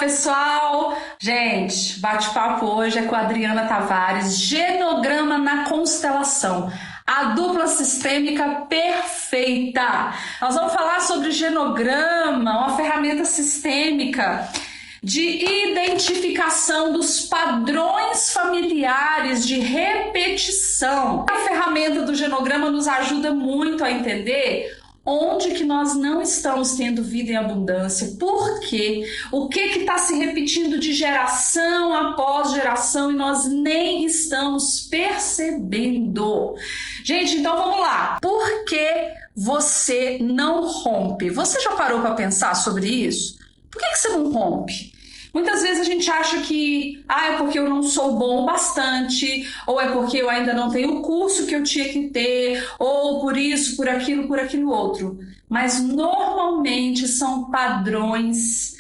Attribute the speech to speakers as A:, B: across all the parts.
A: pessoal! Gente, bate-papo hoje é com a Adriana Tavares, Genograma na Constelação, a dupla sistêmica perfeita. Nós vamos falar sobre genograma, uma ferramenta sistêmica de identificação dos padrões familiares de repetição. A ferramenta do genograma nos ajuda muito a entender onde que nós não estamos tendo vida em abundância, por quê? O que está se repetindo de geração após geração e nós nem estamos percebendo. Gente, então vamos lá. Por que você não rompe? Você já parou para pensar sobre isso? Por que você não rompe? Muitas vezes a gente acha que é porque eu não sou bom o bastante, ou é porque eu ainda não tenho o curso que eu tinha que ter, ou por isso, por aquilo outro. Mas normalmente são padrões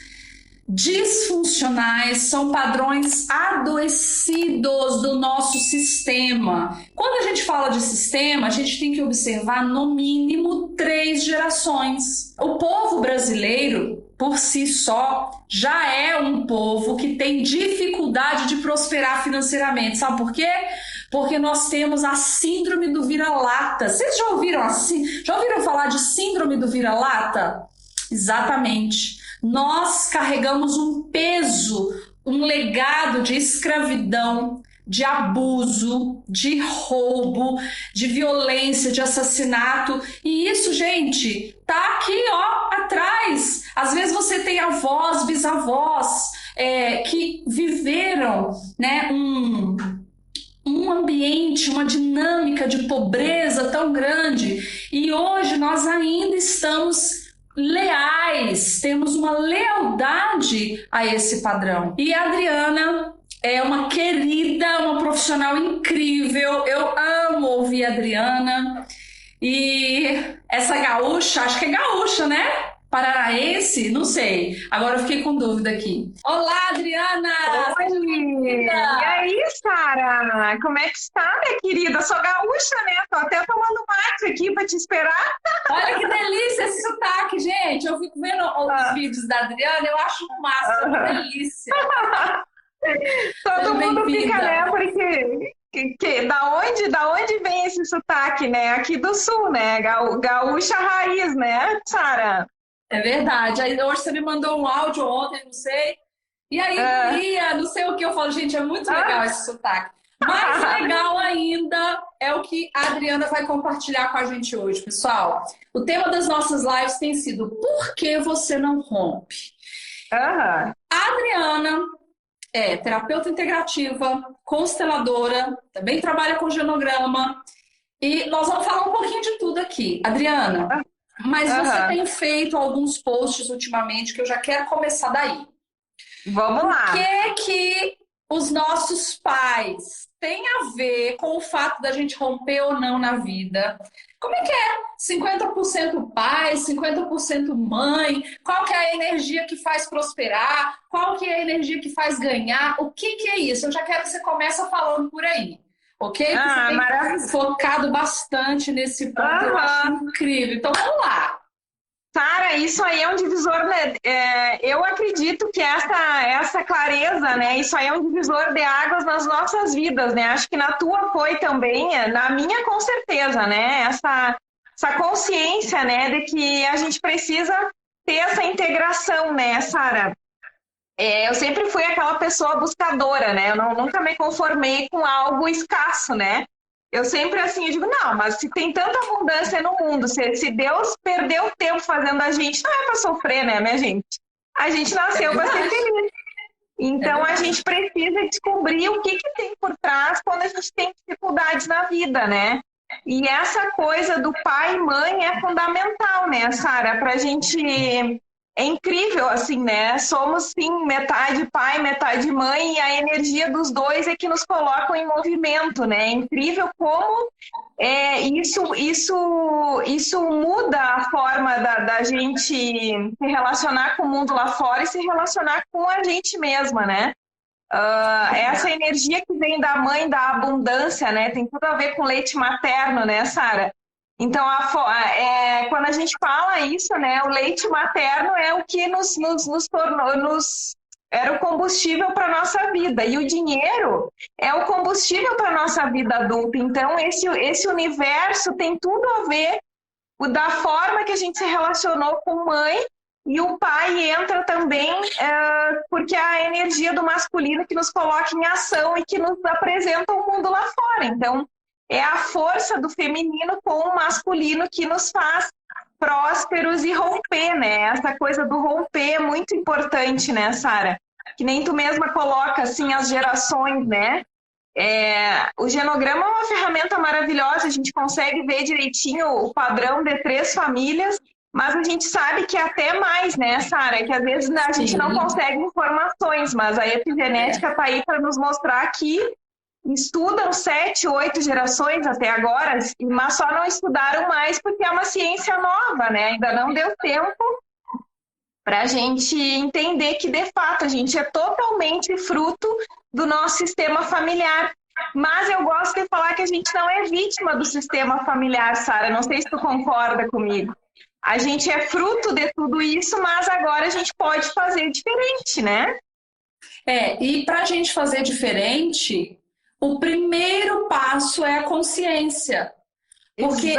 A: disfuncionais, são padrões adoecidos do nosso sistema. Quando a gente fala de sistema, a gente tem que observar no mínimo 3 gerações. O povo brasileiro, por si só, já é um povo que tem dificuldade de prosperar financeiramente. Sabe por quê? Porque nós temos a síndrome do vira-lata. Vocês já ouviram assim? Já ouviram falar de síndrome do vira-lata? Exatamente. Nós carregamos um peso, um legado de escravidão, de abuso, de roubo, de violência, de assassinato. E isso, gente, tá aqui, ó, atrás. Às vezes você tem avós, bisavós, que viveram, né, um ambiente, uma dinâmica de pobreza tão grande. E hoje nós ainda estamos leais, temos uma lealdade a esse padrão. E a Adriana é uma querida, uma profissional incrível. Eu amo ouvir a Adriana. E essa gaúcha, acho que é gaúcha, né? Paranaense? Não sei. Agora eu fiquei com dúvida aqui. Olá, Adriana!
B: Oi! E aí, Sara? Como é que está, minha querida? Sou gaúcha, né? Tô até tomando mate aqui para te esperar.
A: Olha que delícia esse sotaque, gente. Eu fico vendo os vídeos da Adriana, eu acho massa, uma delícia.
B: Todo mundo fica, né? Porque da onde vem esse sotaque, né? Aqui do sul, né? Gaúcha raiz, né, Sara?
A: É verdade. Aí, hoje você me mandou um áudio ontem, não sei. E aí, guria, não sei o que eu falo. Gente, é muito legal esse sotaque. Mais legal ainda é o que a Adriana vai compartilhar com a gente hoje, pessoal. O tema das nossas lives tem sido: por que você não rompe? A Adriana é terapeuta integrativa, consteladora, também trabalha com genograma. E nós vamos falar um pouquinho de tudo aqui. Adriana, mas você tem feito alguns posts ultimamente que eu já quero começar daí.
B: Vamos lá.
A: O que os nossos pais têm a ver com o fato da gente romper ou não na vida? Como é que é? 50% pai, 50% mãe? Qual que é a energia que faz prosperar? Qual que é a energia que faz ganhar? O que é isso? Eu já quero que você comece falando por aí. Ok? Você tem focado bastante nesse ponto, eu acho incrível. Então, vamos lá.
B: Sara, isso aí é um divisor, né? Eu acredito que essa clareza, né? Isso aí é um divisor de águas nas nossas vidas, né? Acho que na tua foi também, na minha com certeza, né? Essa consciência, né? De que a gente precisa ter essa integração, né, Sara? Eu sempre fui aquela pessoa buscadora, né? Eu nunca me conformei com algo escasso, né? Eu sempre assim, eu digo, não, mas se tem tanta abundância no mundo, se Deus perdeu tempo fazendo a gente, não é para sofrer, né, minha gente? A gente nasceu para ser feliz. Então a gente precisa descobrir o que tem por trás quando a gente tem dificuldades na vida, né? E essa coisa do pai e mãe é fundamental, né, Sara? Pra gente... É incrível, assim, né? Somos, sim, metade pai, metade mãe, e a energia dos dois é que nos colocam em movimento, né? É incrível como isso muda a forma da gente se relacionar com o mundo lá fora e se relacionar com a gente mesma, né? Essa energia que vem da mãe, da abundância, né? Tem tudo a ver com leite materno, né, Sara? Então, quando a gente fala isso, né, o leite materno é o que nos tornou, era o combustível para a nossa vida. E o dinheiro é o combustível para a nossa vida adulta. Então, esse universo tem tudo a ver da forma que a gente se relacionou com mãe, e o pai entra também porque é a energia do masculino que nos coloca em ação e que nos apresenta o mundo lá fora. Então, é a força do feminino com o masculino que nos faz prósperos e romper, né? Essa coisa do romper é muito importante, né, Sara? Que nem tu mesma coloca, assim, as gerações, né? O genograma é uma ferramenta maravilhosa, a gente consegue ver direitinho o padrão de 3 famílias, mas a gente sabe que é até mais, né, Sara? Que às vezes a gente não consegue informações, mas a epigenética está aí para nos mostrar que estudam 7, 8 gerações até agora, mas só não estudaram mais porque é uma ciência nova, né? Ainda não deu tempo para a gente entender que, de fato, a gente é totalmente fruto do nosso sistema familiar. Mas eu gosto de falar que a gente não é vítima do sistema familiar, Sara. Não sei se tu concorda comigo. A gente é fruto de tudo isso, mas agora a gente pode fazer diferente, né?
A: E para a gente fazer diferente, o primeiro passo é a consciência. Porque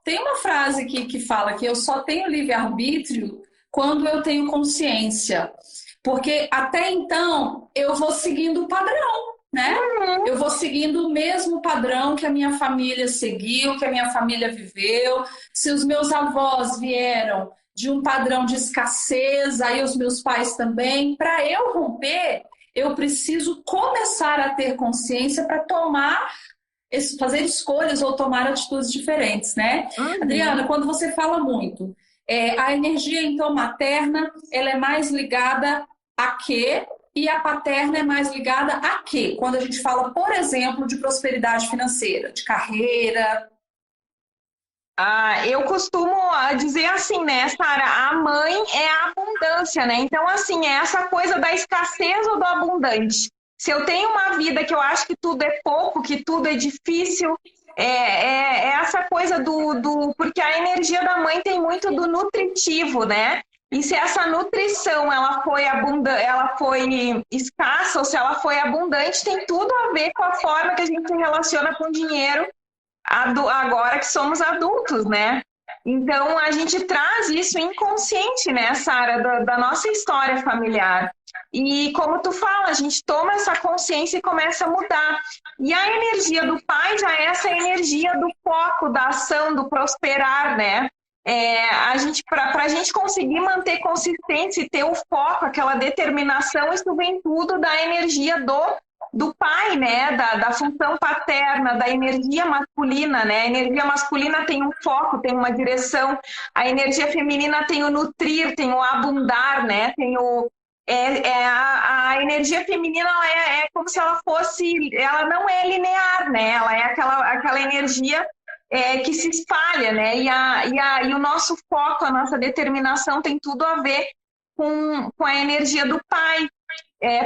A: tem uma frase que fala que eu só tenho livre-arbítrio quando eu tenho consciência. Porque até então eu vou seguindo o padrão, né? Eu vou seguindo o mesmo padrão que a minha família seguiu, que a minha família viveu. Se os meus avós vieram de um padrão de escassez, aí os meus pais também. Para eu romper, eu preciso começar a ter consciência para fazer escolhas ou tomar atitudes diferentes, né? Adriana, quando você fala muito, a energia, então, materna, ela é mais ligada a quê? E a paterna é mais ligada a quê? Quando a gente fala, por exemplo, de prosperidade financeira, de carreira.
B: Eu costumo dizer assim, né, Sara? A mãe é a abundância, né? Então, assim, é essa coisa da escassez ou do abundante. Se eu tenho uma vida que eu acho que tudo é pouco, que tudo é difícil, é essa coisa porque a energia da mãe tem muito do nutritivo, né? E se essa nutrição ela foi escassa ou se ela foi abundante, tem tudo a ver com a forma que a gente se relaciona com o dinheiro agora que somos adultos, né? Então, a gente traz isso inconsciente, né, Sara, da nossa história familiar. E como tu fala, a gente toma essa consciência e começa a mudar. E a energia do pai já é essa energia do foco, da ação, do prosperar, né? Para a gente conseguir manter consistência e ter o foco, aquela determinação, isso vem tudo da energia do pai, né? Da função paterna, da energia masculina, né? A energia masculina tem um foco, tem uma direção. A energia feminina tem o nutrir, tem o abundar, né? Tem a energia feminina é como se ela ela não é linear, né? Ela é aquela energia que se espalha, né? E o nosso foco, a nossa determinação tem tudo a ver com a energia do pai.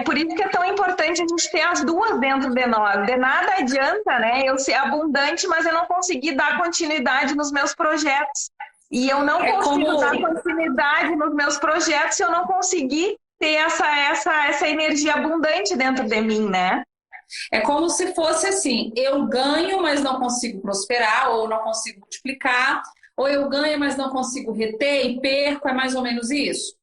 B: Por isso que é tão importante a gente ter as duas dentro de nós. De nada adianta, né, eu ser abundante, mas eu não conseguir dar continuidade nos meus projetos. E eu não consigo dar continuidade nos meus projetos se eu não conseguir ter essa energia abundante dentro de mim, né?
A: É como se fosse assim, eu ganho, mas não consigo prosperar, ou não consigo multiplicar, ou eu ganho, mas não consigo reter e perco, é mais ou menos isso?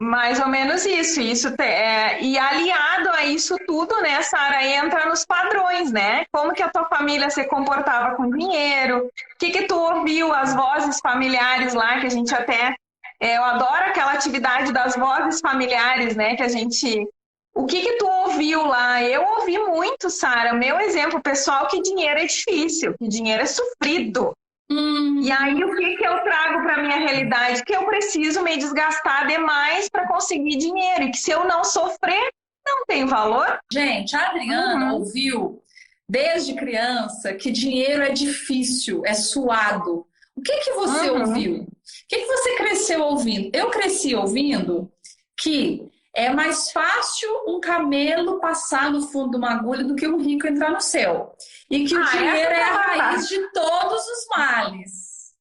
B: Mais ou menos isso. E aliado a isso tudo, né, Sara, entra nos padrões, né? Como que a tua família se comportava com dinheiro, o que tu ouviu, as vozes familiares lá, que a gente até... eu adoro aquela atividade das vozes familiares, né, que a gente... O que tu ouviu lá? Eu ouvi muito, Sara, meu exemplo pessoal, que dinheiro é difícil, que dinheiro é sofrido. E aí, o que eu trago para a minha realidade? Que eu preciso me desgastar demais para conseguir dinheiro. E que se eu não sofrer, não tem valor.
A: Gente, a Adriana ouviu desde criança que dinheiro é difícil, é suado. O que você ouviu? O que você cresceu ouvindo? Eu cresci ouvindo que é mais fácil um camelo passar no fundo de uma agulha do que um rico entrar no céu. E que o dinheiro é a raiz de todos os males.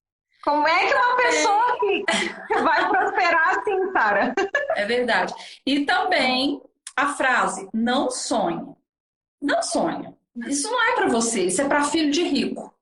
B: Como é que uma pessoa que vai prosperar assim, Sara?
A: É verdade. E também a frase, não sonhe. Não sonha. Isso não é para você, isso é para filho de rico.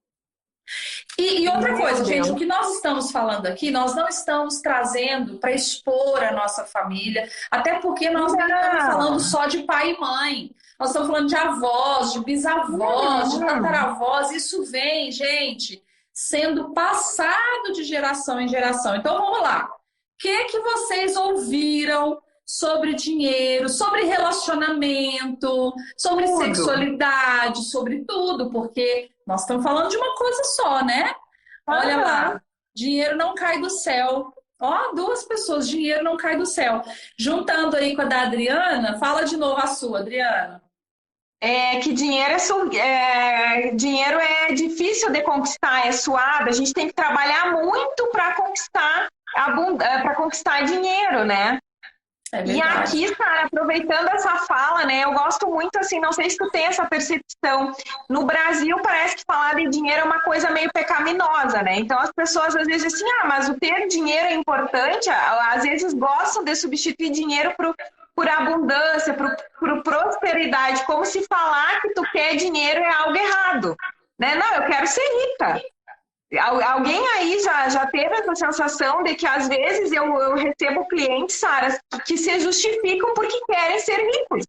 A: E outra
B: Meu
A: coisa, gente, o
B: Deus.
A: que nós estamos falando aqui, nós não estamos trazendo para expor a nossa família, até porque nós não estamos falando
B: Não.
A: só de pai e mãe. Nós estamos falando de avós, de bisavós, de tataravós. Isso vem, gente, sendo passado de geração em geração. Então vamos lá. O que vocês ouviram sobre dinheiro, sobre relacionamento, sobre
B: Tudo.
A: sexualidade, sobre tudo, porque nós estamos falando de uma coisa só, né? Olha lá, dinheiro não cai do céu. Ó, duas pessoas, dinheiro não cai do céu. Juntando aí com a da Adriana, fala de novo a sua, Adriana.
B: É que dinheiro é difícil de conquistar, é suado. A gente tem que trabalhar muito para conquistar para conquistar dinheiro, né?
A: É
B: E
A: verdade.
B: aqui, Sara, aproveitando essa fala, né? Eu gosto muito, assim, não sei se tu tem essa percepção. No Brasil, parece que falar de dinheiro é uma coisa meio pecaminosa, né? Então as pessoas às vezes dizem assim, mas o ter dinheiro é importante. Às vezes gostam de substituir dinheiro por abundância, por prosperidade, como se falar que tu quer dinheiro é algo errado, né? Não, eu quero ser rica. Alguém aí já teve essa sensação de que às vezes eu recebo clientes, Sara, que se justificam porque querem ser ricos.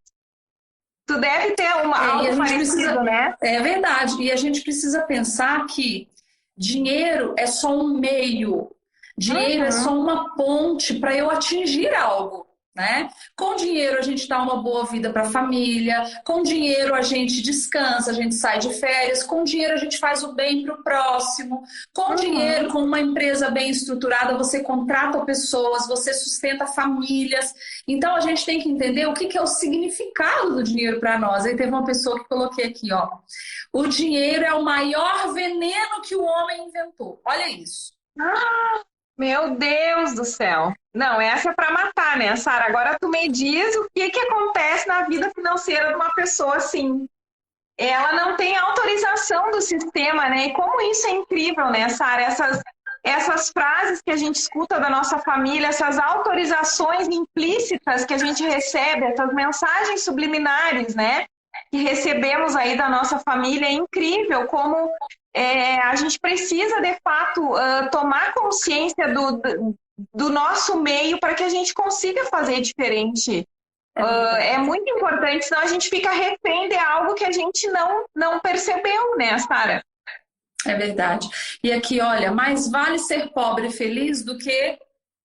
B: Tu deve ter algo parecido, né?
A: É verdade. E a gente precisa pensar que dinheiro é só um meio. Dinheiro é só uma ponte para eu atingir algo. Né? Com dinheiro a gente dá uma boa vida para a família, com dinheiro a gente descansa, a gente sai de férias, com dinheiro a gente faz o bem para o próximo, com dinheiro, com uma empresa bem estruturada, você contrata pessoas, você sustenta famílias. Então a gente tem que entender o que é o significado do dinheiro para nós. Aí teve uma pessoa que coloquei aqui, ó. O dinheiro é o maior veneno que o homem inventou. Olha isso.
B: Meu Deus do céu. Não, essa é para matar, né, Sara? Agora tu me diz o que acontece na vida financeira de uma pessoa assim. Ela não tem autorização do sistema, né? E como isso é incrível, né, Sara? Essas frases que a gente escuta da nossa família, essas autorizações implícitas que a gente recebe, essas mensagens subliminares, né? Que recebemos aí da nossa família, é incrível como a gente precisa, de fato, tomar consciência do nosso meio para que a gente consiga fazer diferente. É muito importante, senão a gente fica refém de algo que a gente não percebeu, né, Sara?
A: É verdade. E aqui, olha, mais vale ser pobre e feliz do que...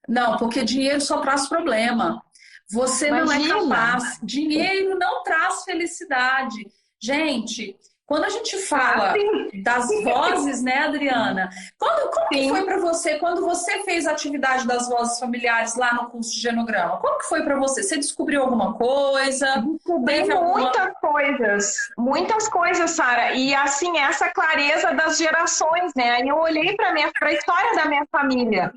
A: Não, porque dinheiro só traz problema. Você não é capaz. Dinheiro não traz felicidade. Gente, quando a gente fala das vozes, né, Adriana? Como que foi para você, quando você fez a atividade das vozes familiares lá no curso de genograma? Como que foi para você? Você descobriu alguma coisa?
B: Descobri muitas coisas, Sara. E assim, essa clareza das gerações, né? Aí eu olhei para a história da minha família.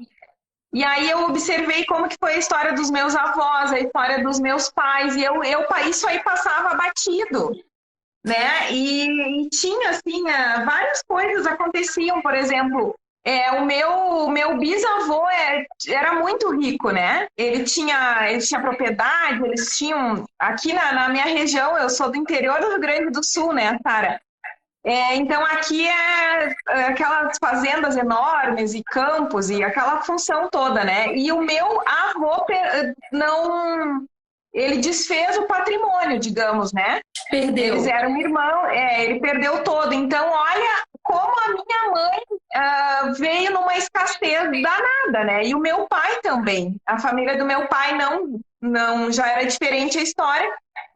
B: E aí eu observei como que foi a história dos meus avós, a história dos meus pais, e isso aí passava batido, né? E tinha, assim, várias coisas aconteciam, por exemplo, o meu bisavô era muito rico, né? Ele tinha propriedade, eles tinham, aqui na minha região, eu sou do interior do Rio Grande do Sul, né, Sara? Então aqui aquelas fazendas enormes e campos e aquela função toda, né? E o meu avô ele desfez o patrimônio, digamos, né?
A: Perdeu.
B: Eles eram irmãos, ele perdeu todo. Então olha como a minha mãe veio numa escassez danada, né? E o meu pai também. A família do meu pai não já era diferente a história.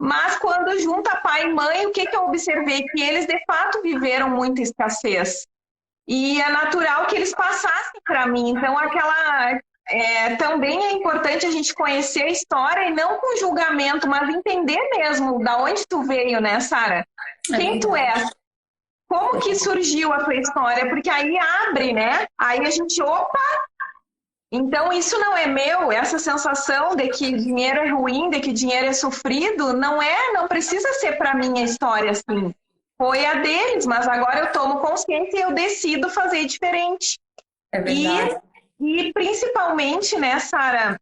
B: Mas quando junta pai e mãe, o que eu observei? Que eles, de fato, viveram muita escassez. E é natural que eles passassem para mim. Então, também é importante a gente conhecer a história e não com julgamento, mas entender mesmo da onde tu veio, né, Sara? Quem tu és? Como que surgiu a tua história? Porque aí abre, né? Aí a gente, então, isso não é meu, essa sensação de que dinheiro é ruim, de que dinheiro é sofrido, não precisa ser para mim a história assim. Foi a deles, mas agora eu tomo consciência e eu decido fazer diferente.
A: É
B: E,
A: verdade.
B: e principalmente, né, Sara,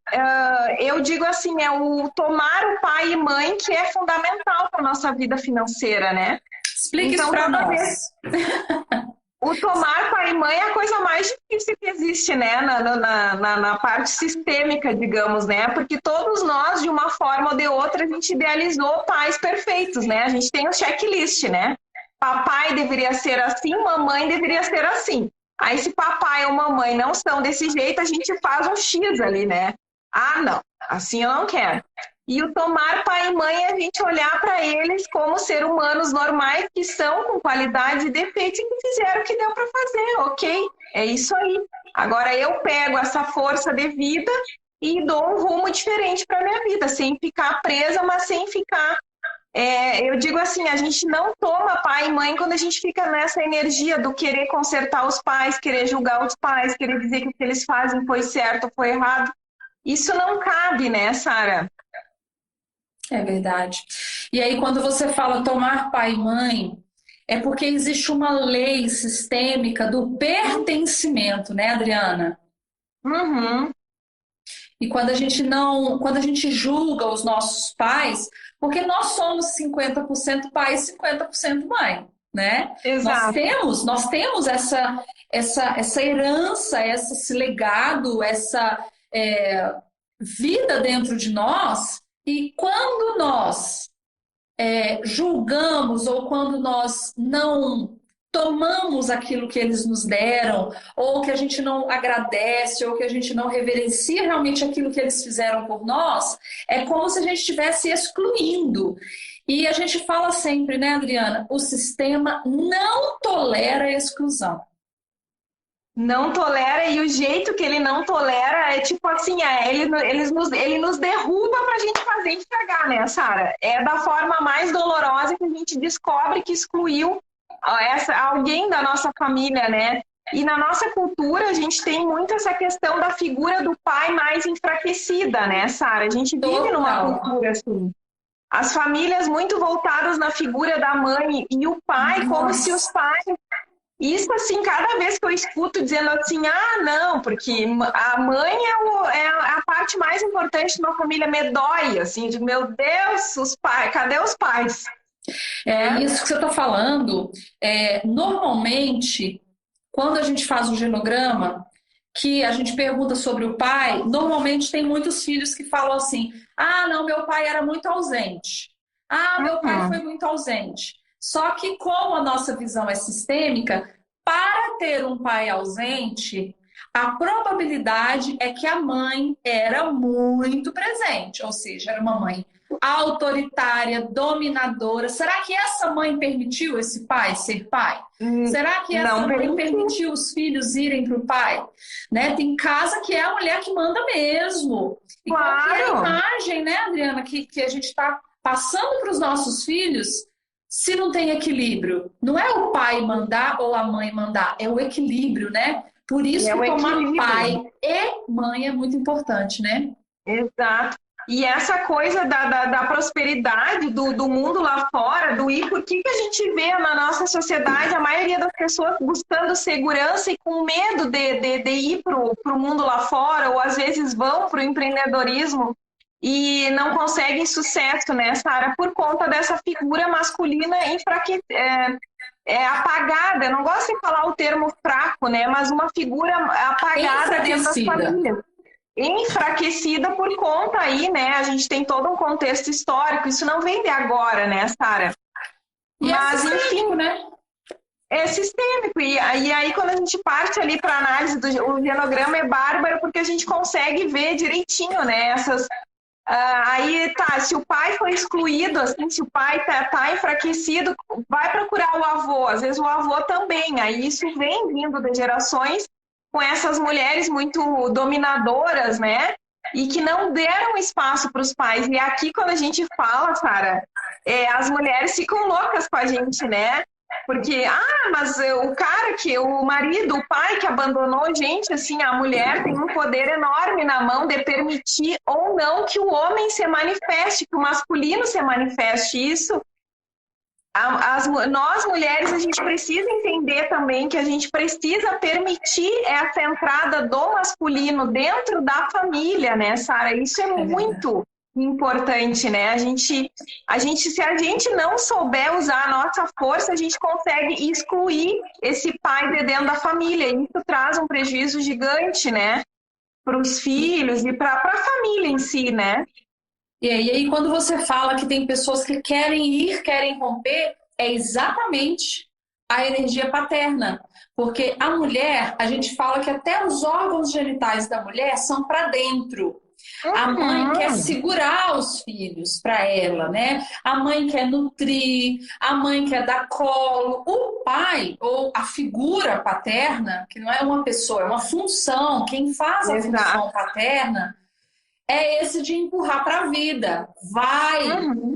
B: eu digo assim, é o tomar o pai e mãe que é fundamental para a nossa vida financeira, né?
A: Explique isso
B: Então,
A: para
B: toda vez
A: nós.
B: o tomar pai e mãe é a coisa mais difícil que existe, né? Na parte sistêmica, digamos, né? Porque todos nós, de uma forma ou de outra, a gente idealizou pais perfeitos, né? A gente tem o checklist, né? Papai deveria ser assim, mamãe deveria ser assim. Aí, se papai ou mamãe não são desse jeito, a gente faz um X ali, né? Ah, não, assim eu não quero. E o tomar pai e mãe é a gente olhar para eles como seres humanos normais que são, com qualidades e defeitos, e que fizeram o que deu para fazer, ok? É isso aí. Agora eu pego essa força de vida e dou um rumo diferente para minha vida, sem ficar presa, mas sem ficar. Eu digo assim, a gente não toma pai e mãe quando a gente fica nessa energia do querer consertar os pais, querer julgar os pais, querer dizer que o que eles fazem foi certo ou foi errado. Isso não cabe, né, Sara?
A: É verdade. E aí, quando você fala tomar pai e mãe, é porque existe uma lei sistêmica do pertencimento, né, Adriana?
B: Uhum.
A: E quando a gente não, quando a gente julga os nossos pais, porque nós somos 50% pai e 50% mãe, né?
B: Exato.
A: Nós temos essa herança, esse legado, essa vida dentro de nós, e quando nós julgamos ou quando nós não tomamos aquilo que eles nos deram, ou que a gente não agradece, ou que a gente não reverencia realmente aquilo que eles fizeram por nós, é como se a gente estivesse excluindo. E a gente fala sempre, né, Adriana? O sistema não tolera a exclusão.
B: Não tolera, e o jeito que ele não tolera é tipo assim, ele nos derruba para a gente fazer enxergar, né, Sara? É da forma mais dolorosa que a gente descobre que excluiu alguém da nossa família, né? E na nossa cultura a gente tem muito essa questão da figura do pai mais enfraquecida, né, Sara? A gente vive numa
A: Total.
B: cultura assim. As famílias muito voltadas na figura da mãe e o pai, como se os
A: Nossa.
B: pais isso, assim, cada vez que eu escuto dizendo assim, ah, não, porque a mãe é a parte mais importante de uma família, me dói, assim, de meu Deus, os pais, cadê os pais?
A: É
B: Né?
A: isso que você está falando. Normalmente, quando a gente faz o genograma, que a gente pergunta sobre o pai, normalmente tem muitos filhos que falam assim: ah, não, meu pai era muito ausente. Ah, meu pai foi
B: Uhum.
A: muito ausente. Só que, como a nossa visão é sistêmica, para ter um pai ausente, a probabilidade é que a mãe era muito presente, ou seja, era uma mãe autoritária, dominadora. Será que essa mãe permitiu esse pai ser pai? Será que essa
B: Não
A: mãe
B: permitiu.
A: permitiu os filhos irem para o pai? Né? Tem casa que é a mulher que manda mesmo. E qual que é a
B: Claro.
A: imagem, né, Adriana, que a gente está passando para os nossos filhos se não tem equilíbrio? Não é o pai mandar ou a mãe mandar, é o equilíbrio, né? Por isso
B: É
A: que
B: o
A: tomar pai
B: equilíbrio.
A: e mãe é muito importante, né?
B: Exato. E essa coisa da prosperidade do mundo lá fora, do ir, por que a gente vê na nossa sociedade a maioria das pessoas buscando segurança e com medo de ir para o mundo lá fora, ou às vezes vão para o empreendedorismo e não conseguem sucesso, né, Sara? Por conta dessa figura masculina apagada. Eu não gosto de falar o termo fraco, né? Mas uma figura apagada dentro das
A: Enfraquecida.
B: famílias enfraquecida por conta aí, né? A gente tem todo um contexto histórico, isso não vem de agora, né, Sara?
A: E é
B: Mas,
A: sistêmico,
B: enfim,
A: né?
B: é sistêmico. E aí, quando a gente parte ali para análise do o genograma, é bárbaro, porque a gente consegue ver direitinho, né? Aí tá, se o pai foi excluído, assim, se o pai tá enfraquecido, vai procurar o avô, às vezes o avô também, aí isso vem vindo de gerações com essas mulheres muito dominadoras, né? E que não deram espaço para os pais. E aqui, quando a gente fala, Sara, as mulheres ficam loucas com a gente, né? Porque, mas o cara o marido, o pai que abandonou, gente, assim, a mulher tem um poder enorme na mão de permitir ou não que o homem se manifeste, que o masculino se manifeste. Isso Nós, mulheres, a gente precisa entender também que a gente precisa permitir essa entrada do masculino dentro da família, né, Sara? Isso é muito importante, né? Se a gente não souber usar a nossa força, a gente consegue excluir esse pai de dentro da família. E isso traz um prejuízo gigante, né? Para os filhos e para a família em si, né?
A: E aí, quando você fala que tem pessoas que querem ir, querem romper, é exatamente a energia paterna. Porque a mulher, a gente fala que até os órgãos genitais da mulher são para dentro. A mãe quer segurar os filhos para ela, né? A mãe quer nutrir, a mãe quer dar colo. O pai, ou a figura paterna, que não é uma pessoa, é uma função, quem faz a função paterna é esse de empurrar para a vida. Vai,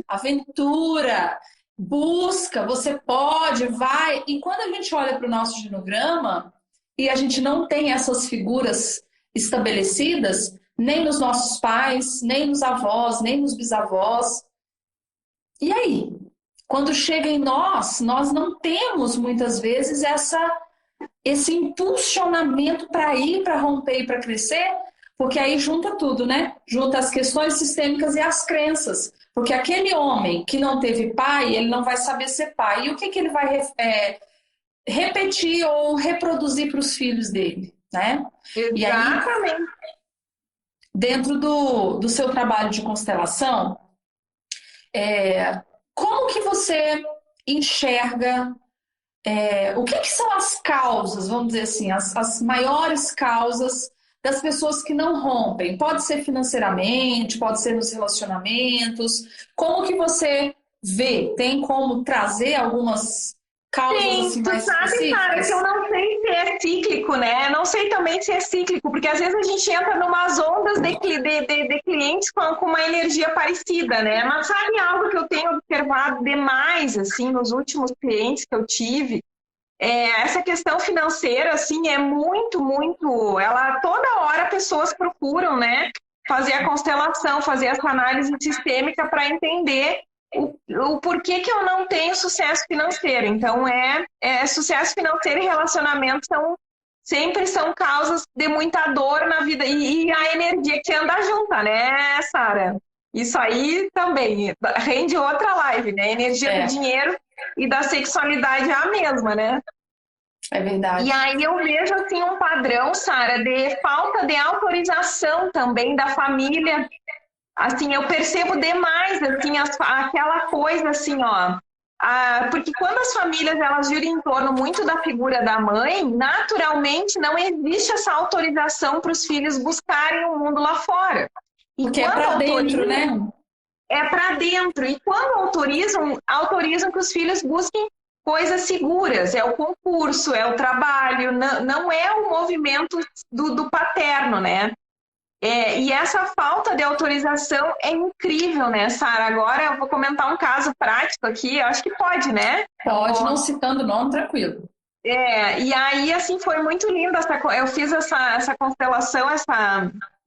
A: aventura, busca, você pode, vai. E quando a gente olha para o nosso genograma e a gente não tem essas figuras estabelecidas, nem nos nossos pais, nem nos avós, nem nos bisavós. E aí? Quando chega em nós não temos muitas vezes esse impulsionamento para ir, para romper e para crescer, porque aí junta tudo, né? Junta as questões sistêmicas e as crenças. Porque aquele homem que não teve pai, ele não vai saber ser pai. E o que ele vai repetir ou reproduzir para os filhos dele, né?
B: Exatamente.
A: E aí, dentro do seu trabalho de constelação, como que você enxerga o que são as causas, vamos dizer assim, as maiores causas das pessoas que não rompem? Pode ser financeiramente, pode ser nos relacionamentos. Como que você vê? Tem como trazer algumas causas assim mais específicas?
B: Sim, tu sabe, Sara, que eu não sei se é cíclico, né? Não sei também se é cíclico, porque às vezes a gente entra numas ondas de clientes com uma energia parecida, né? Mas sabe algo que eu tenho observado demais, assim, nos últimos clientes que eu tive? Essa questão financeira, assim, é muito, toda hora pessoas procuram, né, fazer a constelação, fazer essa análise sistêmica para entender o porquê que eu não tenho sucesso financeiro. Então, sucesso financeiro e relacionamento sempre são causas de muita dor na vida, e a energia que anda junta, né, Sara? Isso aí também rende outra live, né? A energia do dinheiro e da sexualidade é a mesma, né?
A: É verdade.
B: E aí eu vejo assim um padrão, Sara, de falta de autorização também da família. Assim, eu percebo demais assim aquela coisa assim, ó. Porque quando as famílias elas giram em torno muito da figura da mãe, naturalmente não existe essa autorização para os filhos buscarem o mundo lá fora.
A: Porque é para dentro, né?
B: É para dentro. E quando autorizam que os filhos busquem coisas seguras. É o concurso, é o trabalho, não é o movimento do paterno, né? E essa falta de autorização é incrível, né, Sara? Agora eu vou comentar um caso prático aqui, eu acho que pode, né?
A: Pode, não citando nome, tranquilo.
B: E aí, assim, foi muito lindo. Eu fiz essa constelação,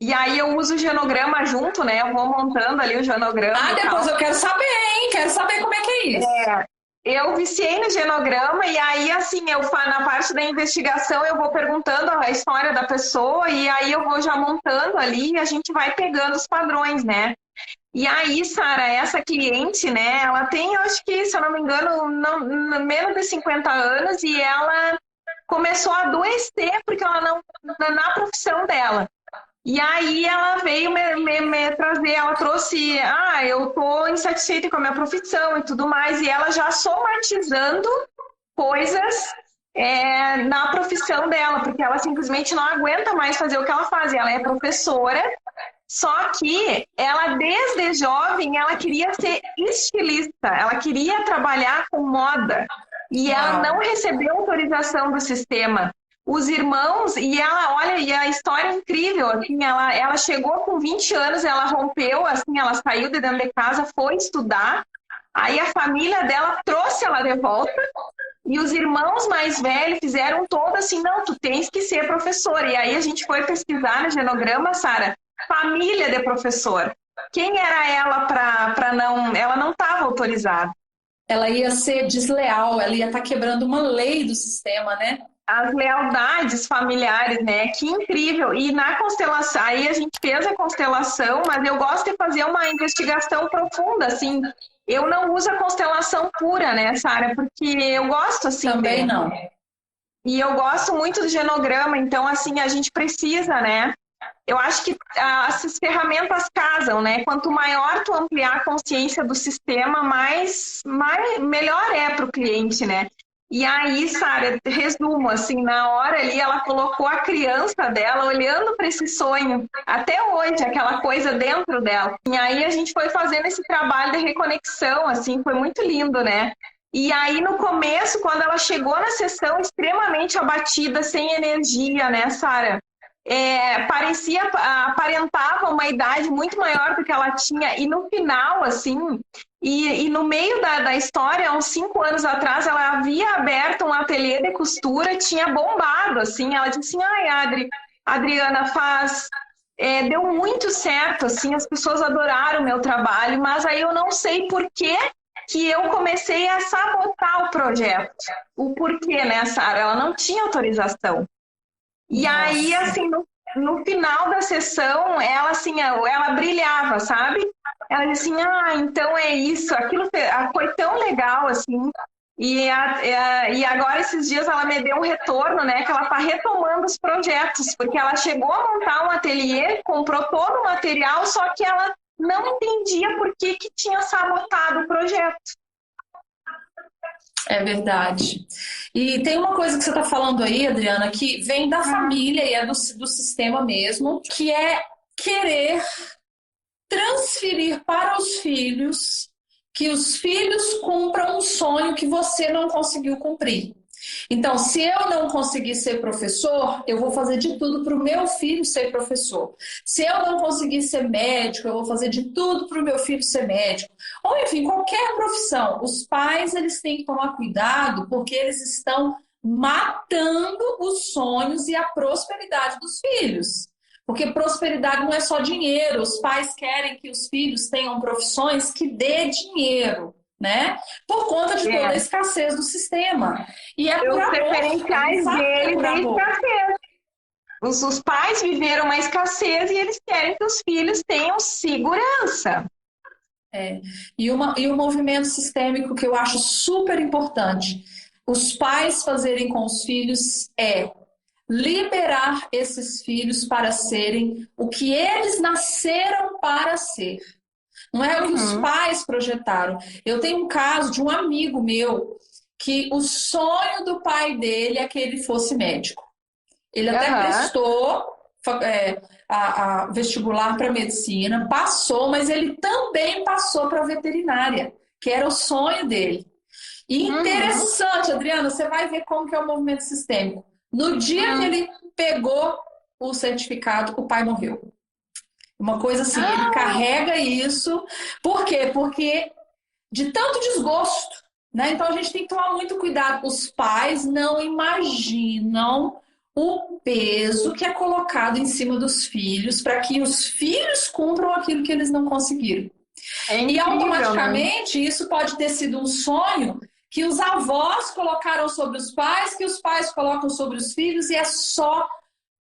B: e aí eu uso o genograma junto, né? Eu vou montando ali o genograma.
A: Depois eu quero saber, hein? Quero saber como é que é isso.
B: Eu viciei no genograma e aí, assim, na parte da investigação eu vou perguntando a história da pessoa e aí eu vou já montando ali e a gente vai pegando os padrões, né? E aí, Sara, essa cliente, né, ela tem, eu acho que, se eu não me engano, menos de 50 anos e ela começou a adoecer porque ela não, na profissão dela. E aí ela veio me trazer, ela trouxe, eu tô insatisfeita com a minha profissão e tudo mais, e ela já somatizando coisas na profissão dela, porque ela simplesmente não aguenta mais fazer o que ela faz. Ela é professora, só que ela, desde jovem, ela queria ser estilista, ela queria trabalhar com moda, e ela não recebeu autorização do sistema. Os irmãos, e ela, olha, e a história é incrível, assim, ela chegou com 20 anos, ela rompeu, assim, ela saiu de dentro de casa, foi estudar, aí a família dela trouxe ela de volta, e os irmãos mais velhos fizeram todo assim, não, tu tens que ser professora, e aí a gente foi pesquisar no genograma, Sara, família de professor. Quem era ela para não, ela não estava autorizada.
A: ela ia ser desleal, ela ia estar quebrando uma lei do sistema, né?
B: As lealdades familiares, né? Que incrível! E na constelação, aí a gente fez a constelação, mas eu gosto de fazer uma investigação profunda, assim. Eu não uso a constelação pura, né, Sara? Porque eu gosto, assim,
A: Também não.
B: E eu gosto muito do genograma, então, assim, a gente precisa, né? Eu acho que essas ferramentas casam, né? Quanto maior tu ampliar a consciência do sistema, melhor é para o cliente, né? E aí, Sara, resumo, assim, na hora ali ela colocou a criança dela olhando para esse sonho, até hoje, aquela coisa dentro dela. E aí a gente foi fazendo esse trabalho de reconexão, assim, foi muito lindo, né? E aí, no começo, quando ela chegou na sessão extremamente abatida, sem energia, né, Sara? Aparentava uma idade muito maior do que ela tinha, e no final, assim, e no meio da história, há uns 5 anos atrás, ela havia aberto um ateliê de costura, tinha bombado, assim, ela disse assim, ai, Adriana, deu muito certo, assim, as pessoas adoraram o meu trabalho, mas aí eu não sei por que eu comecei a sabotar o projeto. O porquê, né, Sara? Ela não tinha autorização. E aí, assim, no final da sessão, ela, assim, ela brilhava, sabe? Ela disse assim, então é isso, aquilo foi tão legal, assim. E agora, esses dias, ela me deu um retorno, né? Que ela está retomando os projetos, porque ela chegou a montar um ateliê, comprou todo o material, só que ela não entendia por que tinha sabotado o projeto.
A: É verdade. E tem uma coisa que você está falando aí, Adriana, que vem da família e é do sistema mesmo, que é querer transferir para os filhos que os filhos cumpram um sonho que você não conseguiu cumprir. Então, se eu não conseguir ser professor, eu vou fazer de tudo para o meu filho ser professor. Se eu não conseguir ser médico, eu vou fazer de tudo para o meu filho ser médico. Ou, enfim, qualquer profissão. Os pais, eles têm que tomar cuidado porque eles estão matando os sonhos e a prosperidade dos filhos. Porque prosperidade não é só dinheiro. Os pais querem que os filhos tenham profissões que dê dinheiro, né? Por conta de toda a escassez do sistema. E é por amor.
B: Os referenciais deles é escassez. Os pais viveram uma escassez e eles querem que os filhos tenham segurança.
A: E o movimento sistêmico que eu acho super importante, os pais fazerem com os filhos é liberar esses filhos para serem o que eles nasceram para ser. Não é o que os pais projetaram. Eu tenho um caso de um amigo meu que o sonho do pai dele é que ele fosse médico. Ele até prestou a vestibular para medicina, passou, mas ele também passou para veterinária, que era o sonho dele. E interessante, Adriana, você vai ver como que é o movimento sistêmico. No dia que ele pegou o certificado, o pai morreu. Uma coisa assim, ele carrega isso. Por quê? Porque de tanto desgosto, né? Então a gente tem que tomar muito cuidado. Os pais não imaginam o peso que é colocado em cima dos filhos para que os filhos cumpram aquilo que eles não conseguiram. E automaticamente, né? Isso pode ter sido um sonho que os avós colocaram sobre os pais, que os pais colocam sobre os filhos, e é só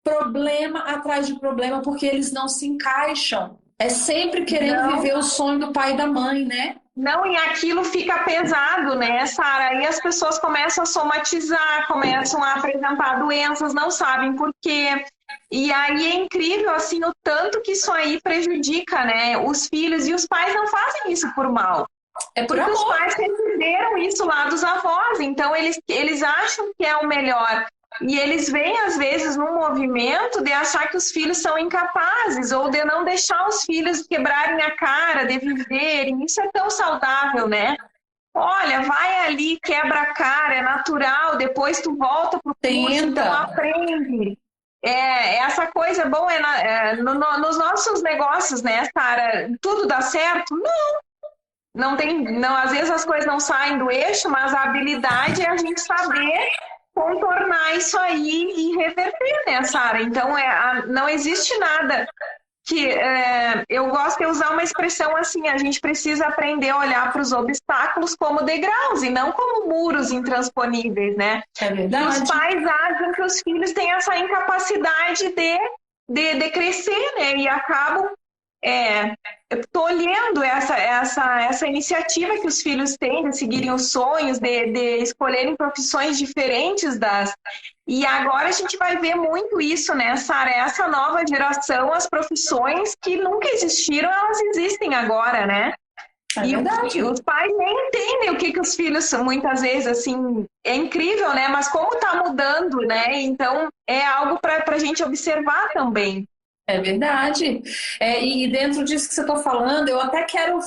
A: problema atrás de problema, porque eles não se encaixam. É sempre querendo viver o sonho do pai e da mãe, né?
B: Não, e aquilo fica pesado, né, Sara? E as pessoas começam a somatizar, começam a apresentar doenças, não sabem por quê. E aí é incrível, assim, o tanto que isso aí prejudica, né, os filhos. E os pais não fazem isso por mal. É porque os pais receberam isso lá dos avós. Então, eles acham que é o melhor. E eles vêm, às vezes, num movimento de achar que os filhos são incapazes ou de não deixar os filhos quebrarem a cara, de viverem. Isso é tão saudável, né? Olha, vai ali, quebra a cara, é natural, depois tu volta pro curso, então aprende. Essa coisa, bom, nos nossos negócios, né, Sara? Tudo dá certo? Não tem, não, às vezes as coisas não saem do eixo, mas a habilidade é a gente saber contornar isso aí e reverter, né, Sara? Então, não existe nada que eu gosto de usar uma expressão assim, a gente precisa aprender a olhar para os obstáculos como degraus e não como muros intransponíveis, né?
A: É
B: E
A: verdade.
B: os pais acham que os filhos têm essa incapacidade de crescer, né? E acabam tolhendo essa iniciativa que os filhos têm de seguirem os sonhos, de escolherem profissões diferentes das. E agora a gente vai ver muito isso, né, Sara? Essa nova geração, as profissões que nunca existiram, elas existem agora, né?
A: É verdade.
B: E os pais nem entendem o que os filhos são, muitas vezes, assim, é incrível, né? Mas como está mudando, né? Então, é algo para a gente observar também.
A: É verdade. E dentro disso que você está falando, eu até quero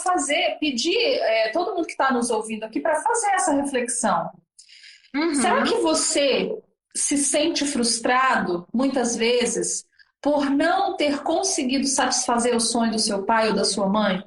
A: pedir todo mundo que está nos ouvindo aqui para fazer essa reflexão. Será que você se sente frustrado, muitas vezes, por não ter conseguido satisfazer o sonho do seu pai ou da sua mãe?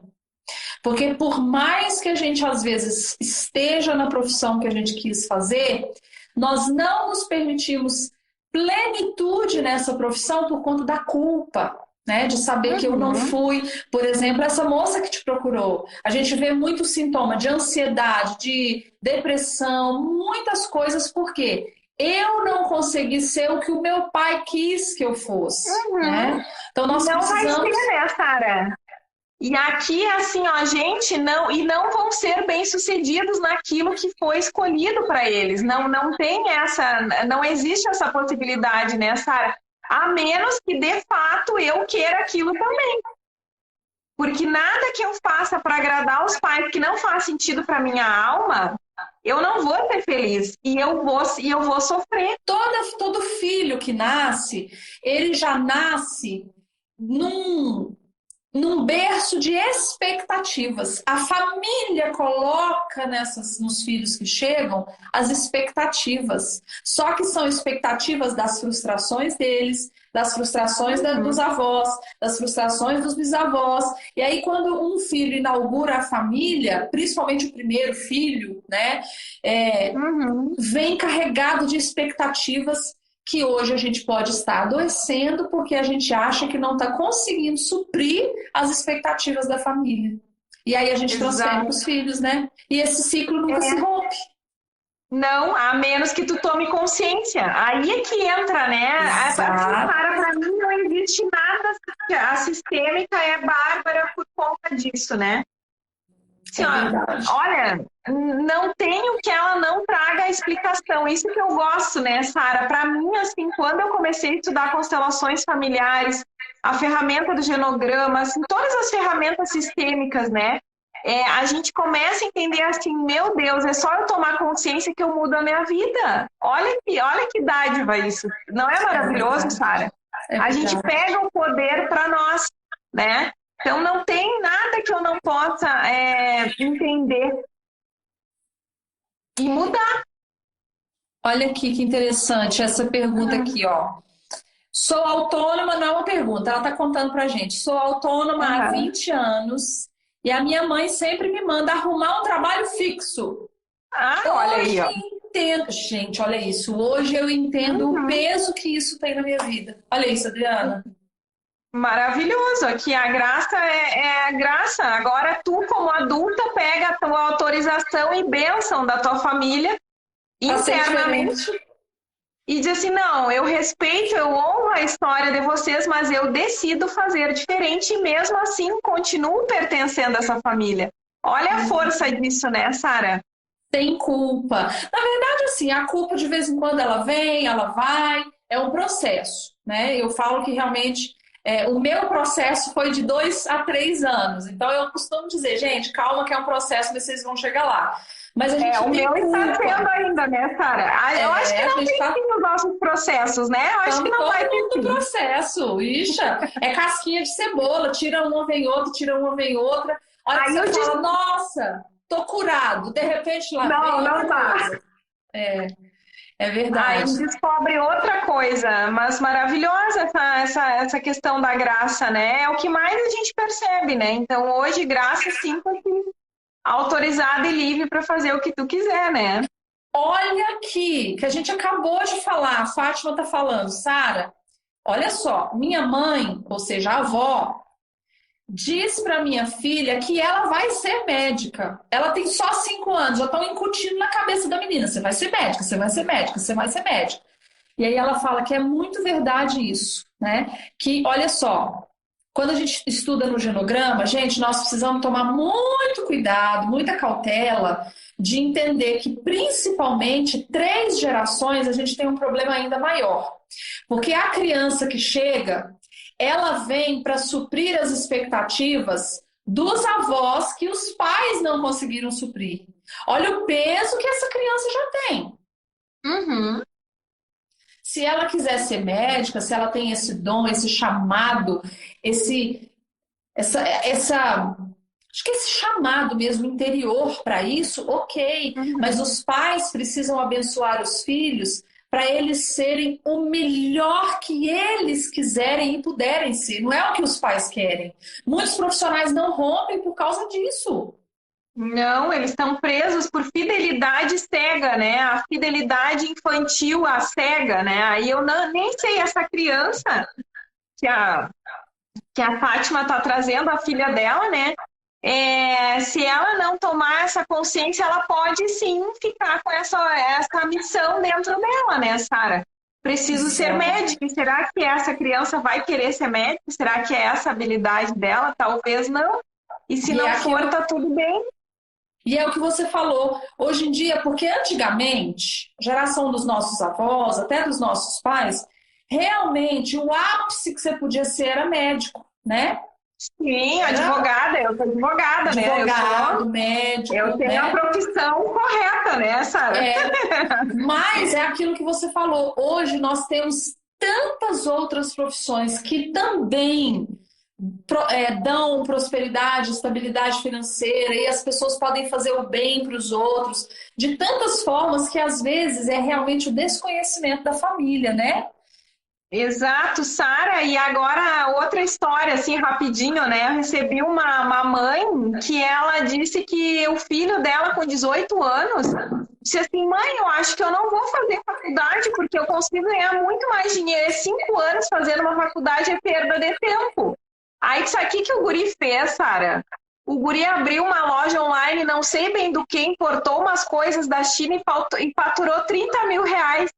A: Porque por mais que a gente, às vezes, esteja na profissão que a gente quis fazer, nós não nos permitimos plenitude nessa profissão por conta da culpa, né? De saber que eu não fui, por exemplo, essa moça que te procurou. A gente vê muito sintoma de ansiedade, de depressão, muitas coisas, por quê? Eu não consegui ser o que o meu pai quis que eu fosse, né? Então nós
B: não
A: precisamos...
B: vai ser, né, Sara? E aqui, assim, ó, a gente não vão ser bem-sucedidos naquilo que foi escolhido para eles. Não tem não existe essa possibilidade, né, Sara? A menos que, de fato, eu queira aquilo também. Porque nada que eu faça para agradar os pais que não faz sentido para minha alma, eu não vou ser feliz. E eu vou sofrer.
A: Todo filho que nasce, ele já nasce num berço de expectativas. A família coloca nos filhos que chegam as expectativas. Só que são expectativas das frustrações deles, das frustrações dos avós, das frustrações dos bisavós. E aí, quando um filho inaugura a família, principalmente o primeiro filho, né, vem carregado de expectativas que hoje a gente pode estar adoecendo porque a gente acha que não está conseguindo suprir as expectativas da família. E aí a gente transfere para os filhos, né? E esse ciclo nunca se rompe.
B: Não, a menos que tu tome consciência. Aí é que entra, né? Para mim não existe nada. A sistêmica é bárbara por conta disso, né? Assim, olha, não tem o que ela não traga a explicação. Isso que eu gosto, né, Sara? Para mim, assim, quando eu comecei a estudar constelações familiares, a ferramenta do genograma, assim, todas as ferramentas sistêmicas, né? A gente começa a entender assim, meu Deus, é só eu tomar consciência que eu mudo a minha vida. Olha que dádiva isso. Não é maravilhoso, Sara? A gente pega o poder para nós, né? Então, não tem nada que eu não possa entender e mudar.
A: Olha aqui que interessante essa pergunta aqui, ó. Sou autônoma, não é uma pergunta, ela está contando pra gente. Sou autônoma há 20 anos e a minha mãe sempre me manda arrumar um trabalho fixo.
B: Olha aí, ó.
A: Gente, olha isso. Hoje eu entendo o peso que isso tem na minha vida. Olha isso, Adriana.
B: Maravilhoso, aqui a graça é a graça. Agora tu, como adulta, pega a tua autorização e bênção da tua família internamente e diz assim, não, eu respeito, eu honro a história de vocês, mas eu decido fazer diferente e mesmo assim continuo pertencendo a essa família. Olha a força disso, né, Sara?
A: Sem culpa. Na verdade, assim, a culpa de vez em quando ela vem, ela vai, é um processo, né? Eu falo que realmente o meu processo foi de 2 a 3 anos. Então eu costumo dizer, gente, calma que é um processo, vocês vão chegar lá. Mas a gente
B: o meu está sendo ainda, né, Sara? Eu acho que não tem fim nos nossos processos, né? Eu acho que não vai ter fim.
A: Processo, ixa, é casquinha de cebola, tira uma, vem outra, tira uma, vem outra. Olha que você fala, nossa, tô curado. De repente lá
B: não dá.
A: É verdade.
B: Aí descobre outra coisa, mas maravilhosa essa questão da graça, né? É o que mais a gente percebe, né? Então hoje, graça sim, porque autorizada e livre para fazer o que tu quiser, né?
A: Olha aqui, que a gente acabou de falar, a Fátima tá falando, Sara, olha só, minha mãe, ou seja, a avó, diz para minha filha que ela vai ser médica. Ela tem só 5 anos, já estão incutindo na cabeça da menina: você vai ser médica, você vai ser médica, você vai ser médica. E aí ela fala que é muito verdade isso, né? Que, olha só, quando a gente estuda no genograma, gente, nós precisamos tomar muito cuidado, muita cautela de entender que, principalmente, 3 gerações, a gente tem um problema ainda maior. Porque a criança que chega, ela vem para suprir as expectativas dos avós que os pais não conseguiram suprir. Olha o peso que essa criança já tem.
B: Uhum.
A: Se ela quiser ser médica, se ela tem esse dom, esse chamado, acho que esse chamado mesmo interior para isso, ok. Mas os pais precisam abençoar os filhos para eles serem o melhor que eles quiserem e puderem ser. Não é o que os pais querem. Muitos profissionais não rompem por causa disso.
B: Não, eles estão presos por fidelidade cega, né? A fidelidade infantil, a cega, né? Aí eu nem sei essa criança que a Fátima está trazendo, a filha dela, né? Se ela não tomar essa consciência, ela pode sim ficar com essa missão dentro dela, né, Sara? Preciso ser médica. Será que essa criança vai querer ser médica? Será que é essa a habilidade dela? Talvez não. E se não for, tá tudo bem.
A: E é o que você falou, hoje em dia, porque antigamente, a geração dos nossos avós, até dos nossos pais, realmente o ápice que você podia ser era médico, né?
B: Sim, advogada, eu sou advogada, né?
A: Advogado, médico.
B: Eu tenho a profissão correta, né, Sara?
A: Mas é aquilo que você falou, hoje nós temos tantas outras profissões que também dão prosperidade, estabilidade financeira, e as pessoas podem fazer o bem para os outros de tantas formas que às vezes é realmente o desconhecimento da família, né?
B: Exato, Sara. E agora outra história, assim, rapidinho, né? Eu recebi uma mãe que ela disse que o filho dela, com 18 anos, disse assim: mãe, eu acho que eu não vou fazer faculdade porque eu consigo ganhar muito mais dinheiro. 5 anos fazendo uma faculdade é perda de tempo. Aí, isso aqui que o guri fez, Sara. O guri abriu uma loja online, não sei bem do que, importou umas coisas da China e faturou 30 mil reais.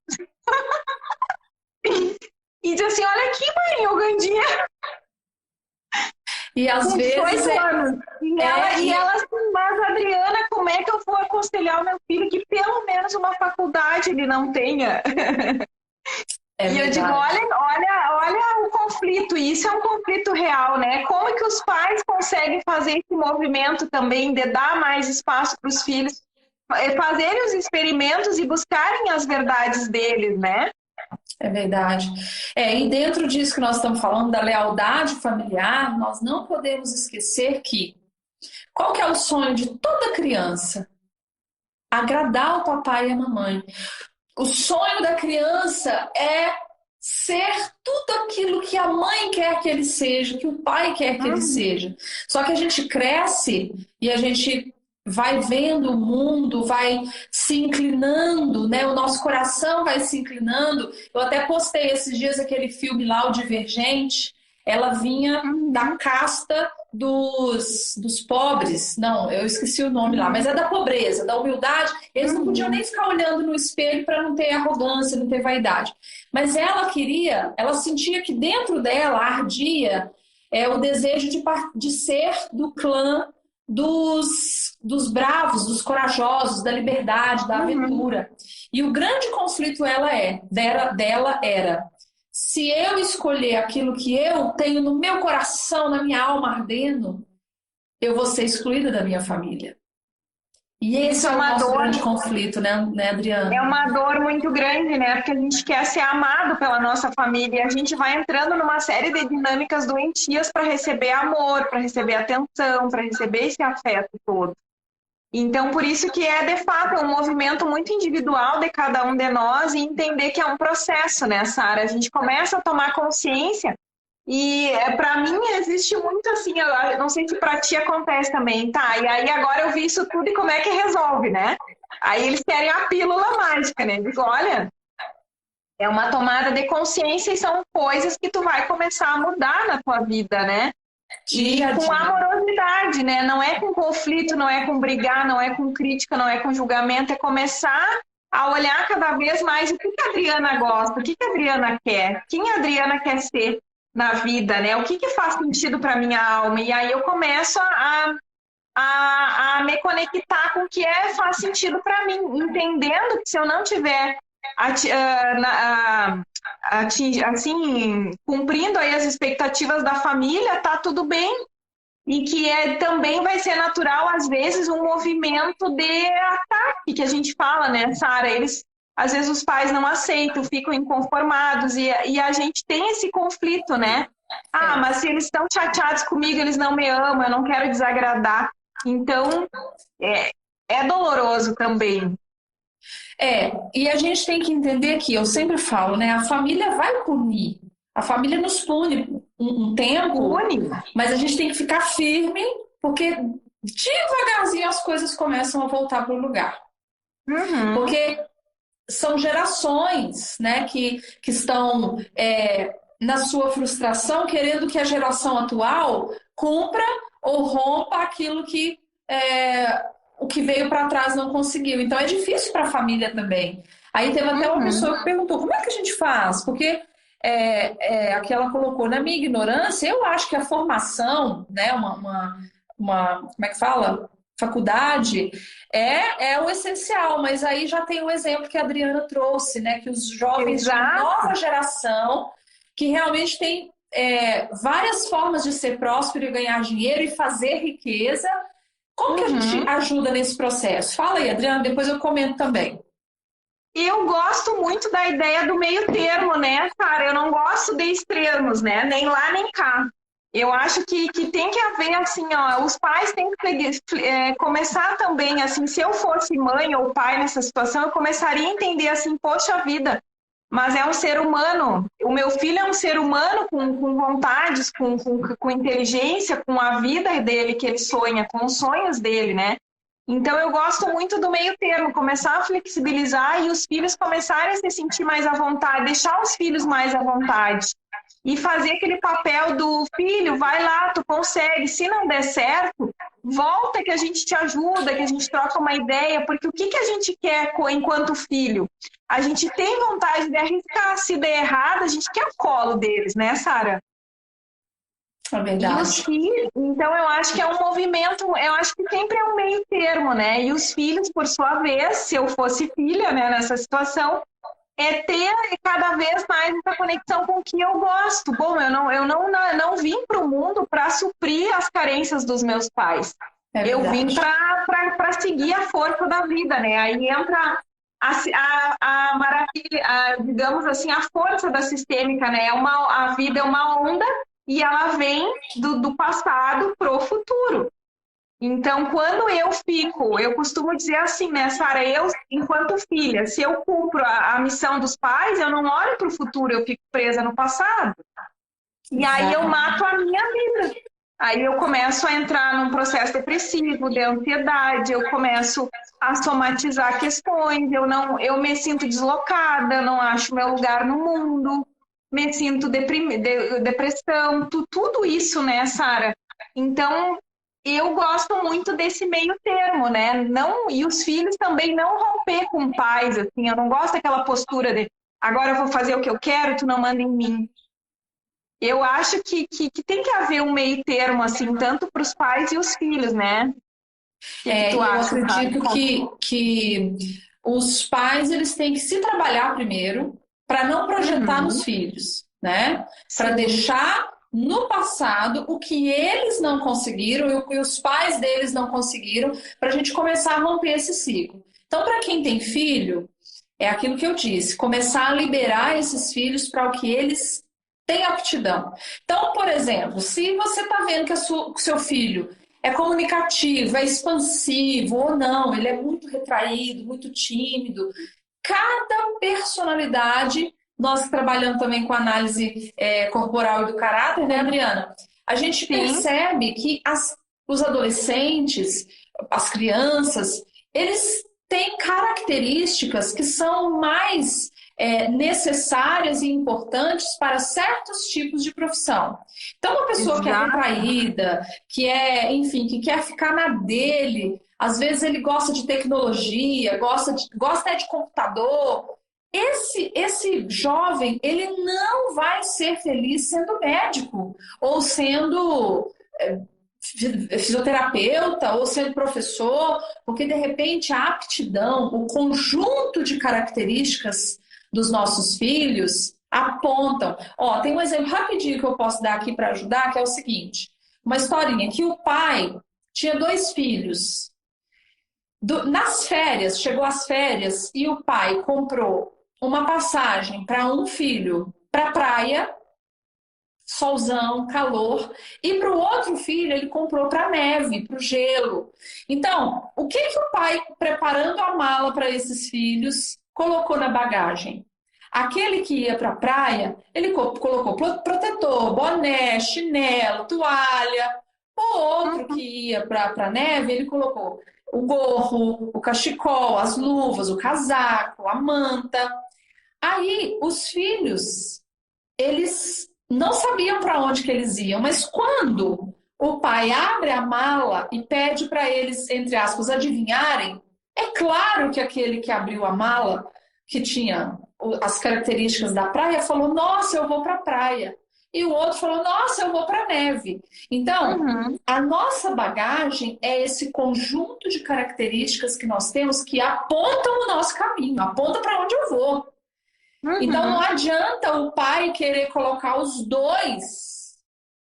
B: E diz assim: olha aqui, mãe, eu ganho dinheiro.
A: E às vezes.
B: E ela assim: mas Adriana, como é que eu vou aconselhar o meu filho que pelo menos uma faculdade ele não tenha? E eu digo: olha o conflito, e isso é um conflito real, né? Como que os pais conseguem fazer esse movimento também de dar mais espaço para os filhos fazerem os experimentos e buscarem as verdades deles, né?
A: É verdade. E dentro disso que nós estamos falando, da lealdade familiar, nós não podemos esquecer que qual que é o sonho de toda criança? Agradar o papai e a mamãe. O sonho da criança é ser tudo aquilo que a mãe quer que ele seja, que o pai quer que ele seja. Só que a gente cresce e a gente vai vendo o mundo, vai se inclinando, né? O nosso coração vai se inclinando. Eu até postei esses dias aquele filme lá, O Divergente. Ela vinha da casta dos pobres. Não, eu esqueci o nome lá, mas é da pobreza, da humildade. Eles não podiam nem ficar olhando no espelho para não ter arrogância, não ter vaidade. Mas ela sentia que dentro dela ardia o desejo de ser do clã dos bravos, dos corajosos, da liberdade, da aventura. E o grande conflito dela era: se eu escolher aquilo que eu tenho no meu coração, na minha alma ardendo, eu vou ser excluída da minha família. E esse é o nosso grande conflito, né, Adriana?
B: É uma dor muito grande, né? Porque a gente quer ser amado pela nossa família e a gente vai entrando numa série de dinâmicas doentias para receber amor, para receber atenção, para receber esse afeto todo. Então, por isso que de fato, um movimento muito individual de cada um de nós e entender que é um processo, né, Sara? A gente começa a tomar consciência e, para mim, existe muito assim, eu não sei se para ti acontece também, tá? E aí agora eu vi isso tudo e como é que resolve, né? Aí eles querem a pílula mágica, né? Digo: olha, é uma tomada de consciência e são coisas que tu vai começar a mudar na tua vida, né? E com amorosidade, né? Não é com conflito, não é com brigar, não é com crítica, não é com julgamento, é começar a olhar cada vez mais o que a Adriana gosta, o que a Adriana quer, quem a Adriana quer ser na vida, né? O que faz sentido para minha alma. E aí eu começo a me conectar com o que faz sentido para mim, entendendo que se eu não tiver assim, cumprindo aí as expectativas da família, tá tudo bem. E que também vai ser natural, às vezes, um movimento de ataque, que a gente fala, né, Sara? Às vezes os pais não aceitam, ficam inconformados, e a gente tem esse conflito, né? Ah, mas se eles estão chateados comigo, eles não me amam, eu não quero desagradar. Então, é doloroso também.
A: E a gente tem que entender que, eu sempre falo, né? A família vai punir. A família nos pune um tempo, mas a gente tem que ficar firme, porque devagarzinho as coisas começam a voltar para o lugar.
B: Uhum.
A: Porque são gerações, né, que estão na sua frustração, querendo que a geração atual cumpra ou rompa aquilo que o que veio para trás não conseguiu. Então é difícil para a família também. Aí teve até uma pessoa que perguntou, como é que a gente faz? Porque aqui ela colocou, na minha ignorância, eu acho que a formação, né, uma como é que fala? Faculdade é o essencial, mas aí já tem o exemplo que a Adriana trouxe, né, que os jovens de nova geração, que realmente tem várias formas de ser próspero e ganhar dinheiro e fazer riqueza. Como que a gente ajuda nesse processo? Fala aí, Adriana, depois eu comento também.
B: Eu gosto muito da ideia do meio termo, né, Sara? Eu não gosto de extremos, né? Nem lá, nem cá. Eu acho que tem que haver, assim, ó, os pais têm que começar também, assim, se eu fosse mãe ou pai nessa situação, eu começaria a entender, assim, poxa vida, mas é um ser humano, o meu filho é um ser humano com vontades, com inteligência, com a vida dele que ele sonha, com os sonhos dele, né? Então, eu gosto muito do meio termo, começar a flexibilizar e os filhos começarem a se sentir mais à vontade, deixar os filhos mais à vontade e fazer aquele papel do filho, vai lá, tu consegue, se não der certo, volta que a gente te ajuda, que a gente troca uma ideia, porque o que a gente quer enquanto filho? A gente tem vontade de arriscar, se der errado, a gente quer o colo deles, né, Sara?
A: É verdade.
B: E os filhos, então eu acho que é um movimento, eu acho que sempre é um meio termo, né? E os filhos, por sua vez, se eu fosse filha, né, nessa situação, ter cada vez mais essa conexão com o que eu gosto. Bom, eu não vim para o mundo para suprir as carências dos meus pais. Eu vim para seguir a força da vida, né? Aí entra a maravilha, digamos assim, a força da sistêmica, né? A vida é uma onda e ela vem do passado pro futuro. Então, quando eu costumo dizer assim, né, Sara, eu, enquanto filha, se eu cumpro a missão dos pais, eu não olho para o futuro, eu fico presa no passado. E aí eu mato a minha vida. Aí eu começo a entrar num processo depressivo, de ansiedade, eu começo a somatizar questões, eu me sinto deslocada, não acho meu lugar no mundo, me sinto depressão, tudo isso, né, Sara? Então, eu gosto muito desse meio termo, né? E os filhos também não romper com pais, assim, eu não gosto daquela postura de agora eu vou fazer o que eu quero, tu não manda em mim. Eu acho que tem que haver um meio termo, assim, tanto para os pais e os filhos, né?
A: Eu acredito que os pais eles têm que se trabalhar primeiro para não projetar nos filhos, né? Para deixar no passado o que eles não conseguiram e o que os pais deles não conseguiram, para a gente começar a romper esse ciclo. Então, para quem tem filho, é aquilo que eu disse, começar a liberar esses filhos para o que eles têm aptidão. Então, por exemplo, se você está vendo que o seu filho é comunicativo, é expansivo ou não, ele é muito retraído, muito tímido, cada personalidade, nós trabalhando também com análise corporal e do caráter, né, Adriana? A gente percebe que os adolescentes, as crianças, eles têm características que são mais necessárias e importantes para certos tipos de profissão. Então, uma pessoa que é retraída, enfim, que quer ficar na dele, às vezes ele gosta de tecnologia, gosta de computador. Esse jovem, ele não vai ser feliz sendo médico ou sendo fisioterapeuta ou sendo professor, porque de repente a aptidão, o conjunto de características dos nossos filhos apontam. Tem um exemplo rapidinho que eu posso dar aqui para ajudar, que é o seguinte: uma historinha que o pai tinha 2 filhos. Nas férias, chegou às férias e o pai comprou uma passagem para um filho para a praia, solzão, calor, e para o outro filho ele comprou para a neve, para o gelo. Então, o que o pai, preparando a mala para esses filhos, colocou na bagagem? Aquele que ia para a praia, ele colocou protetor, boné, chinelo, toalha. O outro que ia para a neve, ele colocou o gorro, o cachecol, as luvas, o casaco, a manta. Aí, os filhos, eles não sabiam para onde que eles iam, mas quando o pai abre a mala e pede para eles, entre aspas, adivinharem, é claro que aquele que abriu a mala, que tinha as características da praia, falou: nossa, eu vou para a praia. E o outro falou: nossa, eu vou para a neve. Então, a nossa bagagem é esse conjunto de características que nós temos que apontam o nosso caminho, aponta para onde eu vou. Então, não adianta o pai querer colocar os 2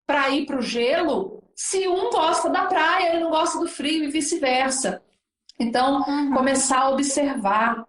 A: para ir para o gelo se um gosta da praia e não gosta do frio e vice-versa. Então, começar a observar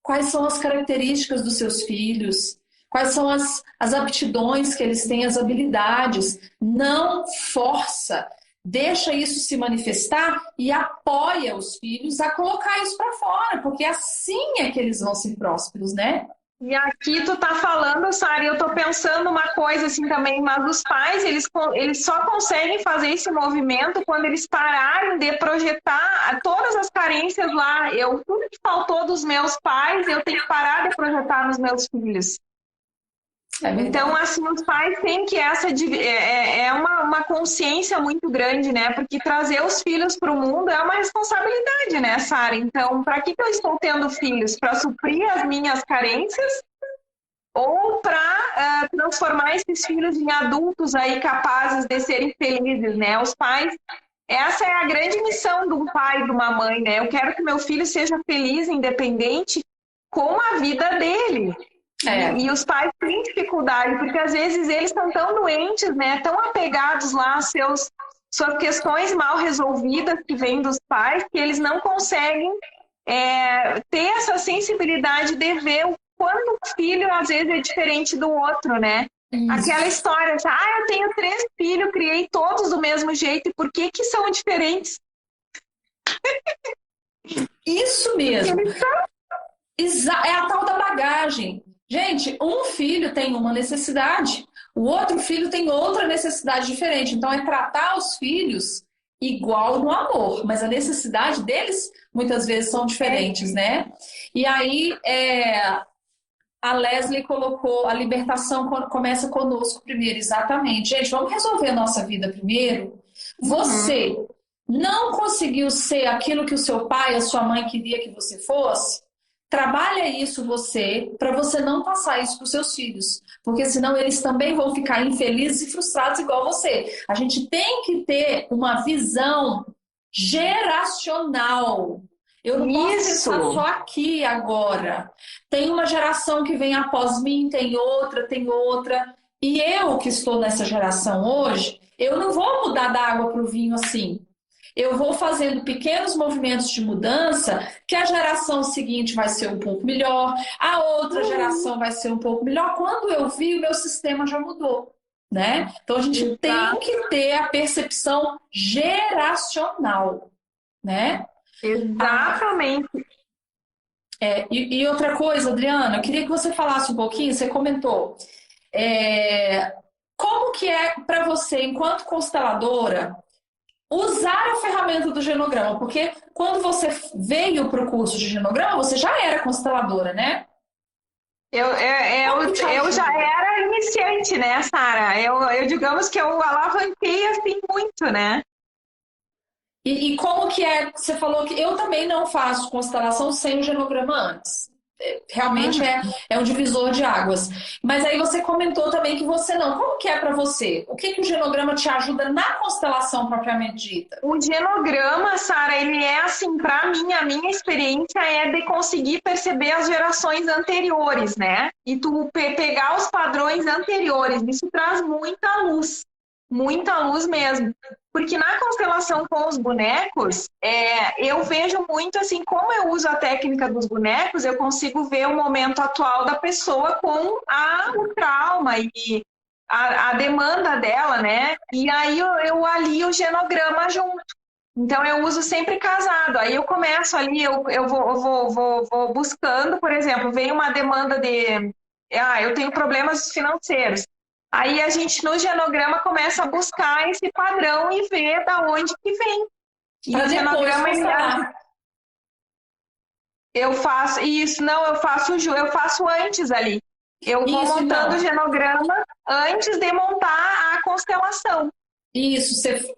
A: quais são as características dos seus filhos, quais são as aptidões que eles têm, as habilidades. Não força, deixa isso se manifestar e apoia os filhos a colocar isso para fora, porque assim é que eles vão ser prósperos, né?
B: E aqui tu tá falando, Sara, eu tô pensando uma coisa assim também, mas os pais, eles só conseguem fazer esse movimento quando eles pararem de projetar todas as carências lá. Tudo que faltou dos meus pais, eu tenho que parar de projetar nos meus filhos. Então, assim, os pais têm que uma consciência muito grande, né? Porque trazer os filhos para o mundo é uma responsabilidade, né, Sara? Então, para que eu estou tendo filhos? Para suprir as minhas carências ou para transformar esses filhos em adultos aí capazes de serem felizes, né? Os pais, essa é a grande missão de um pai e de uma mãe, né? Eu quero que meu filho seja feliz, independente com a vida dele. E os pais têm dificuldade, porque às vezes eles estão tão doentes, né, tão apegados lá às suas questões mal resolvidas que vêm dos pais, que eles não conseguem ter essa sensibilidade de ver o quanto o filho às vezes é diferente do outro, né? Isso. Aquela história, eu tenho 3 filhos, criei todos do mesmo jeito, e por que são diferentes?
A: Isso mesmo. É a tal da bagagem. Gente, um filho tem uma necessidade, o outro filho tem outra necessidade diferente. Então, é tratar os filhos igual no amor, mas a necessidade deles muitas vezes são diferentes, né? E aí, a Leslie colocou: a libertação começa conosco primeiro. Exatamente. Gente, vamos resolver a nossa vida primeiro. Você não conseguiu ser aquilo que o seu pai, a sua mãe queria que você fosse? Trabalha isso para você não passar isso para os seus filhos, porque senão eles também vão ficar infelizes e frustrados igual você. A gente tem que ter uma visão geracional. Eu não posso pensar só aqui agora. Tem uma geração que vem após mim, tem outra. E eu que estou nessa geração hoje, eu não vou mudar da água para o vinho assim. Eu vou fazendo pequenos movimentos de mudança, que a geração seguinte vai ser um pouco melhor, a outra geração vai ser um pouco melhor. Quando eu vi, o meu sistema já mudou, né? Então, a gente tem que ter a percepção geracional, né?
B: Exatamente.
A: E outra coisa, Adriana, eu queria que você falasse um pouquinho, você comentou, como que é para você, enquanto consteladora, usar a ferramenta do genograma, porque quando você veio para o curso de genograma, você já era consteladora, né? Como que te
B: Eu já
A: ajuda?
B: era iniciante, né, Sara? Digamos que eu alavanquei assim muito, né?
A: E como que é? Você falou que eu também não faço constelação sem o genograma antes. Realmente
B: Uhum.
A: é um divisor de águas. Mas aí você comentou também que você não. Como que é para você? O que que o genograma te ajuda na constelação propriamente dita?
B: O genograma, Sara, ele é assim, para mim, a minha experiência é de conseguir perceber as gerações anteriores, né? E tu pegar os padrões anteriores, isso traz muita luz mesmo. Porque na constelação com os bonecos, eu vejo muito assim, como eu uso a técnica dos bonecos, eu consigo ver o momento atual da pessoa com o trauma e a demanda dela, né? E aí eu alio o genograma junto. Então eu uso sempre casado. Aí eu começo ali, vou buscando, por exemplo, vem uma demanda de eu tenho problemas financeiros. Aí a gente no genograma começa a buscar esse padrão e ver da onde que vem. E
A: Para
B: o
A: depois
B: genograma
A: constelar.
B: eu faço isso, não, eu faço antes ali. Eu vou
A: Isso,
B: montando o
A: então.
B: genograma antes de montar a constelação.
A: Isso, você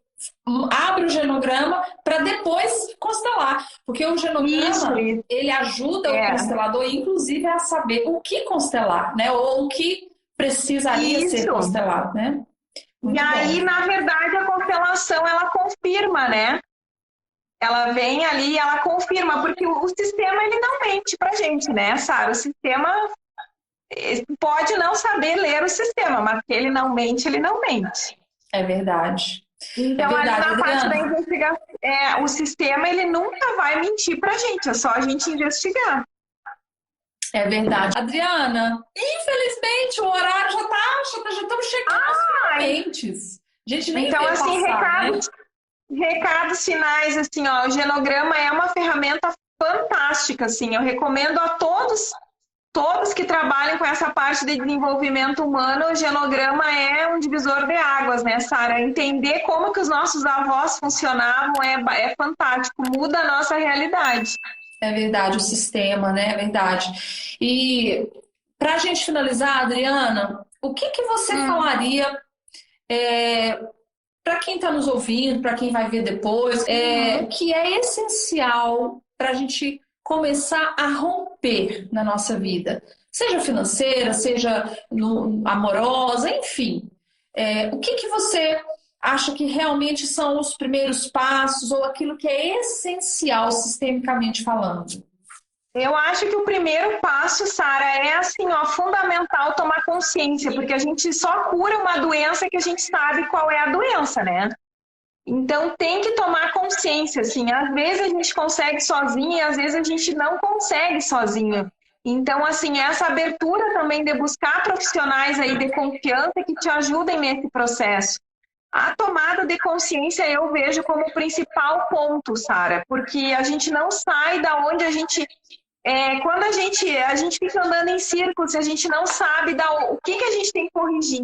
A: abre o genograma para depois constelar, porque o
B: Isso,
A: genograma ele ajuda o
B: é.
A: constelador, inclusive, a saber o que constelar, né? Ou o que precisaria ser
B: Isso.
A: constelado, né?
B: E
A: Muito
B: aí,
A: bom.
B: na verdade, a constelação ela confirma, né? Ela vem ali, ela confirma, porque o sistema ele não mente pra gente, né, Sara? O sistema pode não saber ler o sistema, mas que ele não mente, ele não mente.
A: É verdade. É
B: Então, ali
A: verdade,
B: na parte da
A: Adriana.
B: investigação, o sistema ele nunca vai mentir pra gente, é só a gente investigar.
A: É verdade. Adriana, infelizmente o horário já estamos chegando aos
B: Ai,
A: finalmente. A gente nem
B: então,
A: vê
B: assim,
A: passar, né?
B: recados finais, assim, ó, o genograma é uma ferramenta fantástica, assim, eu recomendo a todos que trabalham com essa parte de desenvolvimento humano, o genograma é um divisor de águas, né, Sara? Entender como que os nossos avós funcionavam é fantástico, muda a nossa realidade.
A: É verdade, o sistema, né? É verdade. E para a gente finalizar, Adriana, o que que você falaria para quem está nos ouvindo, para quem vai ver depois,
B: Uhum.
A: que é essencial para a gente começar a romper na nossa vida? Seja financeira, seja amorosa, enfim. O que que você acha que realmente são os primeiros passos ou aquilo que é essencial sistemicamente falando?
B: Eu acho que o primeiro passo, Sara, é assim, ó, fundamental tomar consciência, porque a gente só cura uma doença que a gente sabe qual é a doença, né? Então tem que tomar consciência, assim, às vezes a gente consegue sozinho e às vezes a gente não consegue sozinho. Então, assim, essa abertura também de buscar profissionais aí de confiança que te ajudem nesse processo. A tomada de consciência eu vejo como o principal ponto, Sara, porque a gente não sai da onde a gente quando a gente fica andando em círculos, a gente não sabe o que a gente tem que corrigir.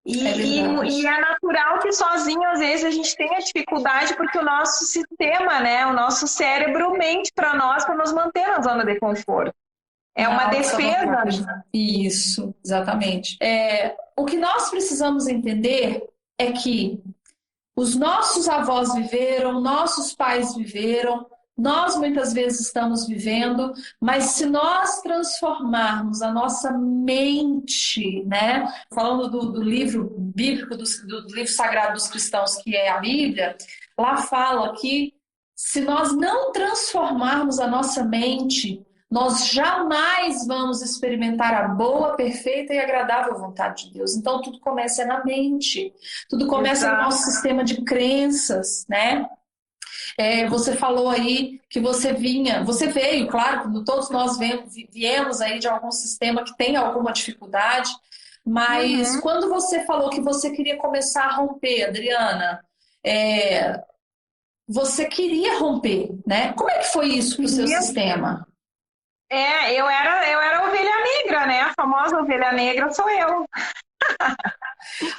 A: É
B: E
A: verdade.
B: é natural que sozinho, às vezes, a gente tenha dificuldade, porque o nosso sistema, né, o nosso cérebro mente para nós para nos manter na zona de conforto. É
A: Na
B: uma defesa.
A: autossabotagem. Isso, exatamente. O que nós precisamos entender é que os nossos avós viveram, nossos pais viveram, nós muitas vezes estamos vivendo, mas se nós transformarmos a nossa mente, né? Falando do livro bíblico, do livro sagrado dos cristãos, que é a Bíblia, lá fala que se nós não transformarmos a nossa mente, nós jamais vamos experimentar a boa, perfeita e agradável vontade de Deus. Então, tudo começa na mente, tudo começa no
B: Exato.
A: nosso sistema de crenças, né? Você falou aí que você veio, claro, todos nós viemos aí de algum sistema que tem alguma dificuldade, mas
B: Uhum.
A: quando você falou que você queria começar a romper, Adriana, você queria romper, né? Como é que foi isso para o seu sistema?
B: Eu era a ovelha negra, né? A famosa ovelha negra sou eu.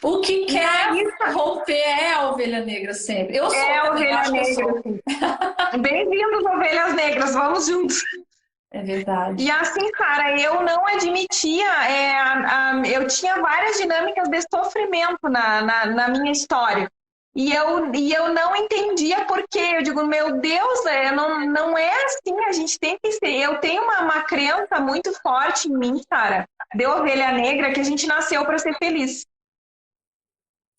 A: O que
B: E
A: quer
B: aí,
A: romper é a ovelha negra sempre. Eu sou
B: a
A: também, eu
B: ovelha
A: acho que eu
B: negra,
A: sou.
B: assim. Bem-vindos, ovelhas negras, vamos juntos.
A: É verdade.
B: E assim, cara, eu não admitia, eu tinha várias dinâmicas de sofrimento na minha história. E eu não entendia por quê. Eu digo, meu Deus, não é assim, a gente tem que ser. Eu tenho uma crença muito forte em mim, cara, de ovelha negra, que a gente nasceu para ser feliz.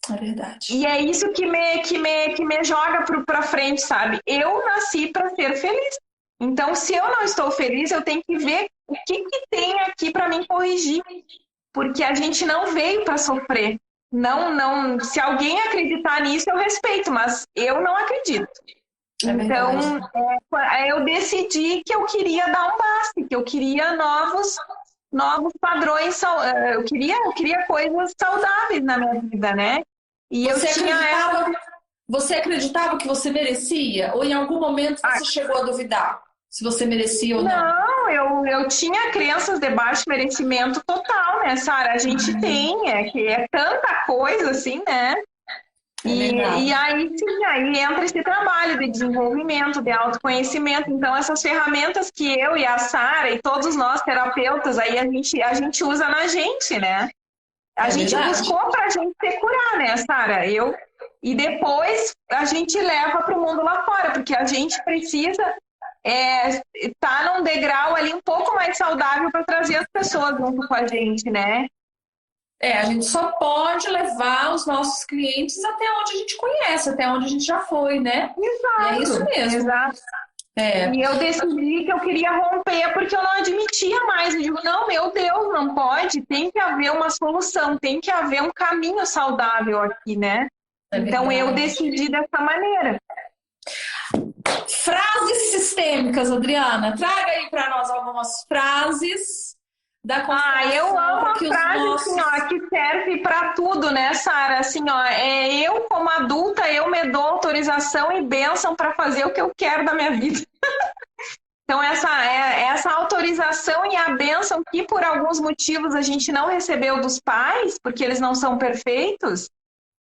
A: É verdade.
B: E é isso que me joga para frente, sabe? Eu nasci para ser feliz. Então, se eu não estou feliz, eu tenho que ver o que tem aqui para me corrigir. Porque a gente não veio para sofrer. Não, se alguém acreditar nisso, eu respeito, mas eu não acredito.
A: É
B: então, eu decidi que eu queria dar um basta, que eu queria novos padrões, eu queria coisas saudáveis na minha vida, né? E
A: você acreditava que você merecia? Ou em algum momento você chegou a duvidar se você merecia ou não?
B: Não, eu tinha crenças de baixo merecimento total, né, Sara? A gente tem, que é tanta coisa assim, né? E aí, sim, aí entra esse trabalho de desenvolvimento, de autoconhecimento. Então, essas ferramentas que eu e a Sara e todos nós terapeutas, aí a gente usa na gente, né? A gente buscou pra gente se curar, né, Sara? E depois a gente leva para o mundo lá fora, porque a gente precisa tá num degrau ali um pouco mais saudável para trazer as pessoas junto com a gente, né?
A: A gente só pode levar os nossos clientes até onde a gente conhece, até onde a gente já foi, né?
B: Exato,
A: é isso mesmo.
B: Exato. E eu decidi que eu queria romper porque eu não admitia mais. Eu digo, não, meu Deus, não pode. Tem que haver uma solução, tem que haver um caminho saudável aqui, né? Então eu decidi dessa maneira.
A: Frases sistêmicas, Adriana. Traga aí para nós algumas frases da constelação.
B: Eu amo a frase assim, ó, que serve para tudo, né, Sara? Assim, ó, eu como adulta, eu me dou autorização e bênção para fazer o que eu quero da minha vida. Então, essa autorização e a bênção que por alguns motivos a gente não recebeu dos pais, porque eles não são perfeitos,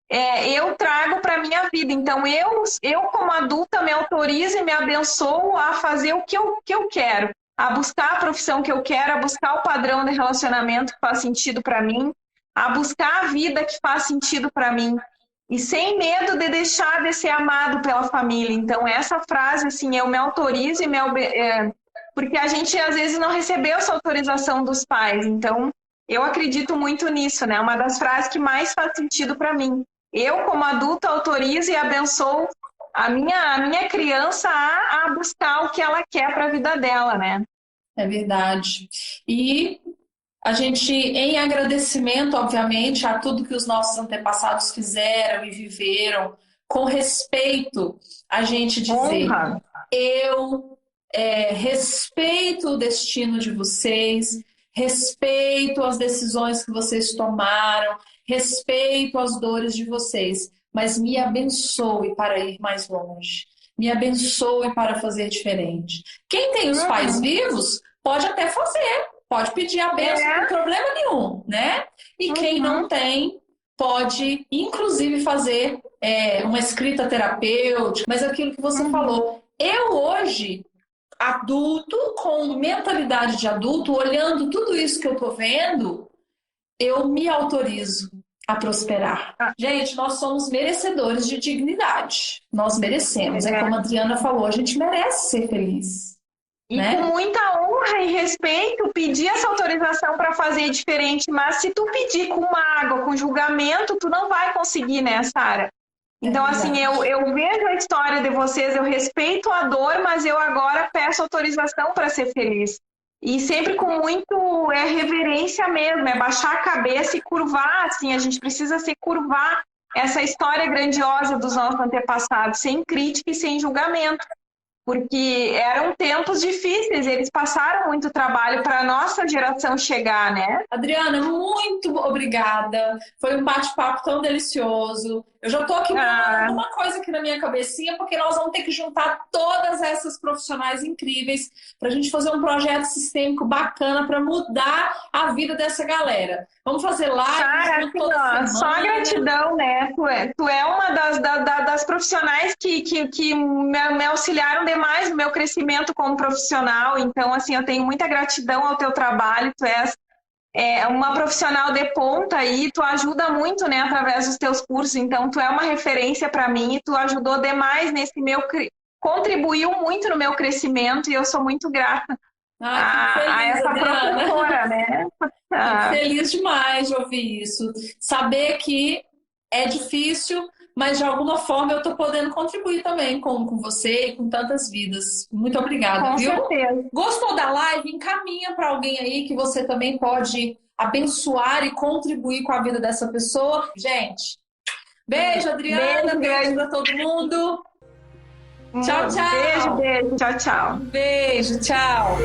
B: eu trago para a minha vida. Então, eu como adulta, me autorizo e me abençoo a fazer o que eu quero, a buscar a profissão que eu quero, a buscar o padrão de relacionamento que faz sentido para mim, a buscar a vida que faz sentido para mim, e sem medo de deixar de ser amado pela família. Então, essa frase, assim, eu me autorizo e porque a gente, às vezes, não recebeu essa autorização dos pais. Então, eu acredito muito nisso, né? Uma das frases que mais faz sentido para mim. Eu, como adulta, autorizo e abençoo a minha criança a buscar o que ela quer para a vida dela, né?
A: É verdade. E a gente, em agradecimento, obviamente, a tudo que os nossos antepassados fizeram e viveram, com respeito, a gente dizer, eu respeito o destino de vocês, respeito as decisões que vocês tomaram, respeito as dores de vocês, mas me abençoe para ir mais longe. Me abençoe para fazer diferente. Quem tem os pais vivos pode até fazer, pode pedir a bênção, não tem problema nenhum, né? E quem não tem, pode, inclusive, fazer uma escrita terapêutica, mas aquilo que você falou. Eu hoje, adulto, com mentalidade de adulto, olhando tudo isso que eu tô vendo, eu me autorizo a prosperar. Gente, nós somos merecedores de dignidade. Nós merecemos. Como a Adriana falou, a gente merece ser feliz.
B: E com muita honra e respeito, pedir essa autorização para fazer diferente. Mas se tu pedir com mágoa, com julgamento, tu não vai conseguir, né, Sara? Então, assim, eu vejo a história de vocês, eu respeito a dor, mas eu agora peço autorização para ser feliz. E sempre com muito reverência mesmo, baixar a cabeça e curvar, assim, a gente precisa se curvar essa história grandiosa dos nossos antepassados, sem crítica e sem julgamento, porque eram tempos difíceis, eles passaram muito trabalho para a nossa geração chegar, né?
A: Adriana, muito obrigada, foi um bate-papo tão delicioso, Eu já estou aqui com uma coisa aqui na minha cabecinha, porque nós vamos ter que juntar todas essas profissionais incríveis para a gente fazer um projeto sistêmico bacana para mudar a vida dessa galera. Vamos fazer live toda semana.
B: Só gratidão, né? Tu é uma das profissionais que me auxiliaram demais no meu crescimento como profissional. Então, assim, eu tenho muita gratidão ao teu trabalho. Tu és uma profissional de ponta aí, tu ajuda muito, né, através dos teus cursos. Então, tu é uma referência para mim e tu ajudou demais nesse contribuiu muito no meu crescimento e eu sou muito grata a essa professora, né?
A: Fico feliz demais de ouvir isso. Saber que é difícil, mas de alguma forma eu estou podendo contribuir também com você e com tantas vidas. Muito obrigada,
B: com
A: viu?
B: Certeza.
A: Gostou da live? Encaminha para alguém aí que você também pode abençoar e contribuir com a vida dessa pessoa. Gente, beijo, Adriana. Beijo para todo mundo. Tchau, tchau.
B: Beijo. Tchau, tchau.
A: Beijo, tchau.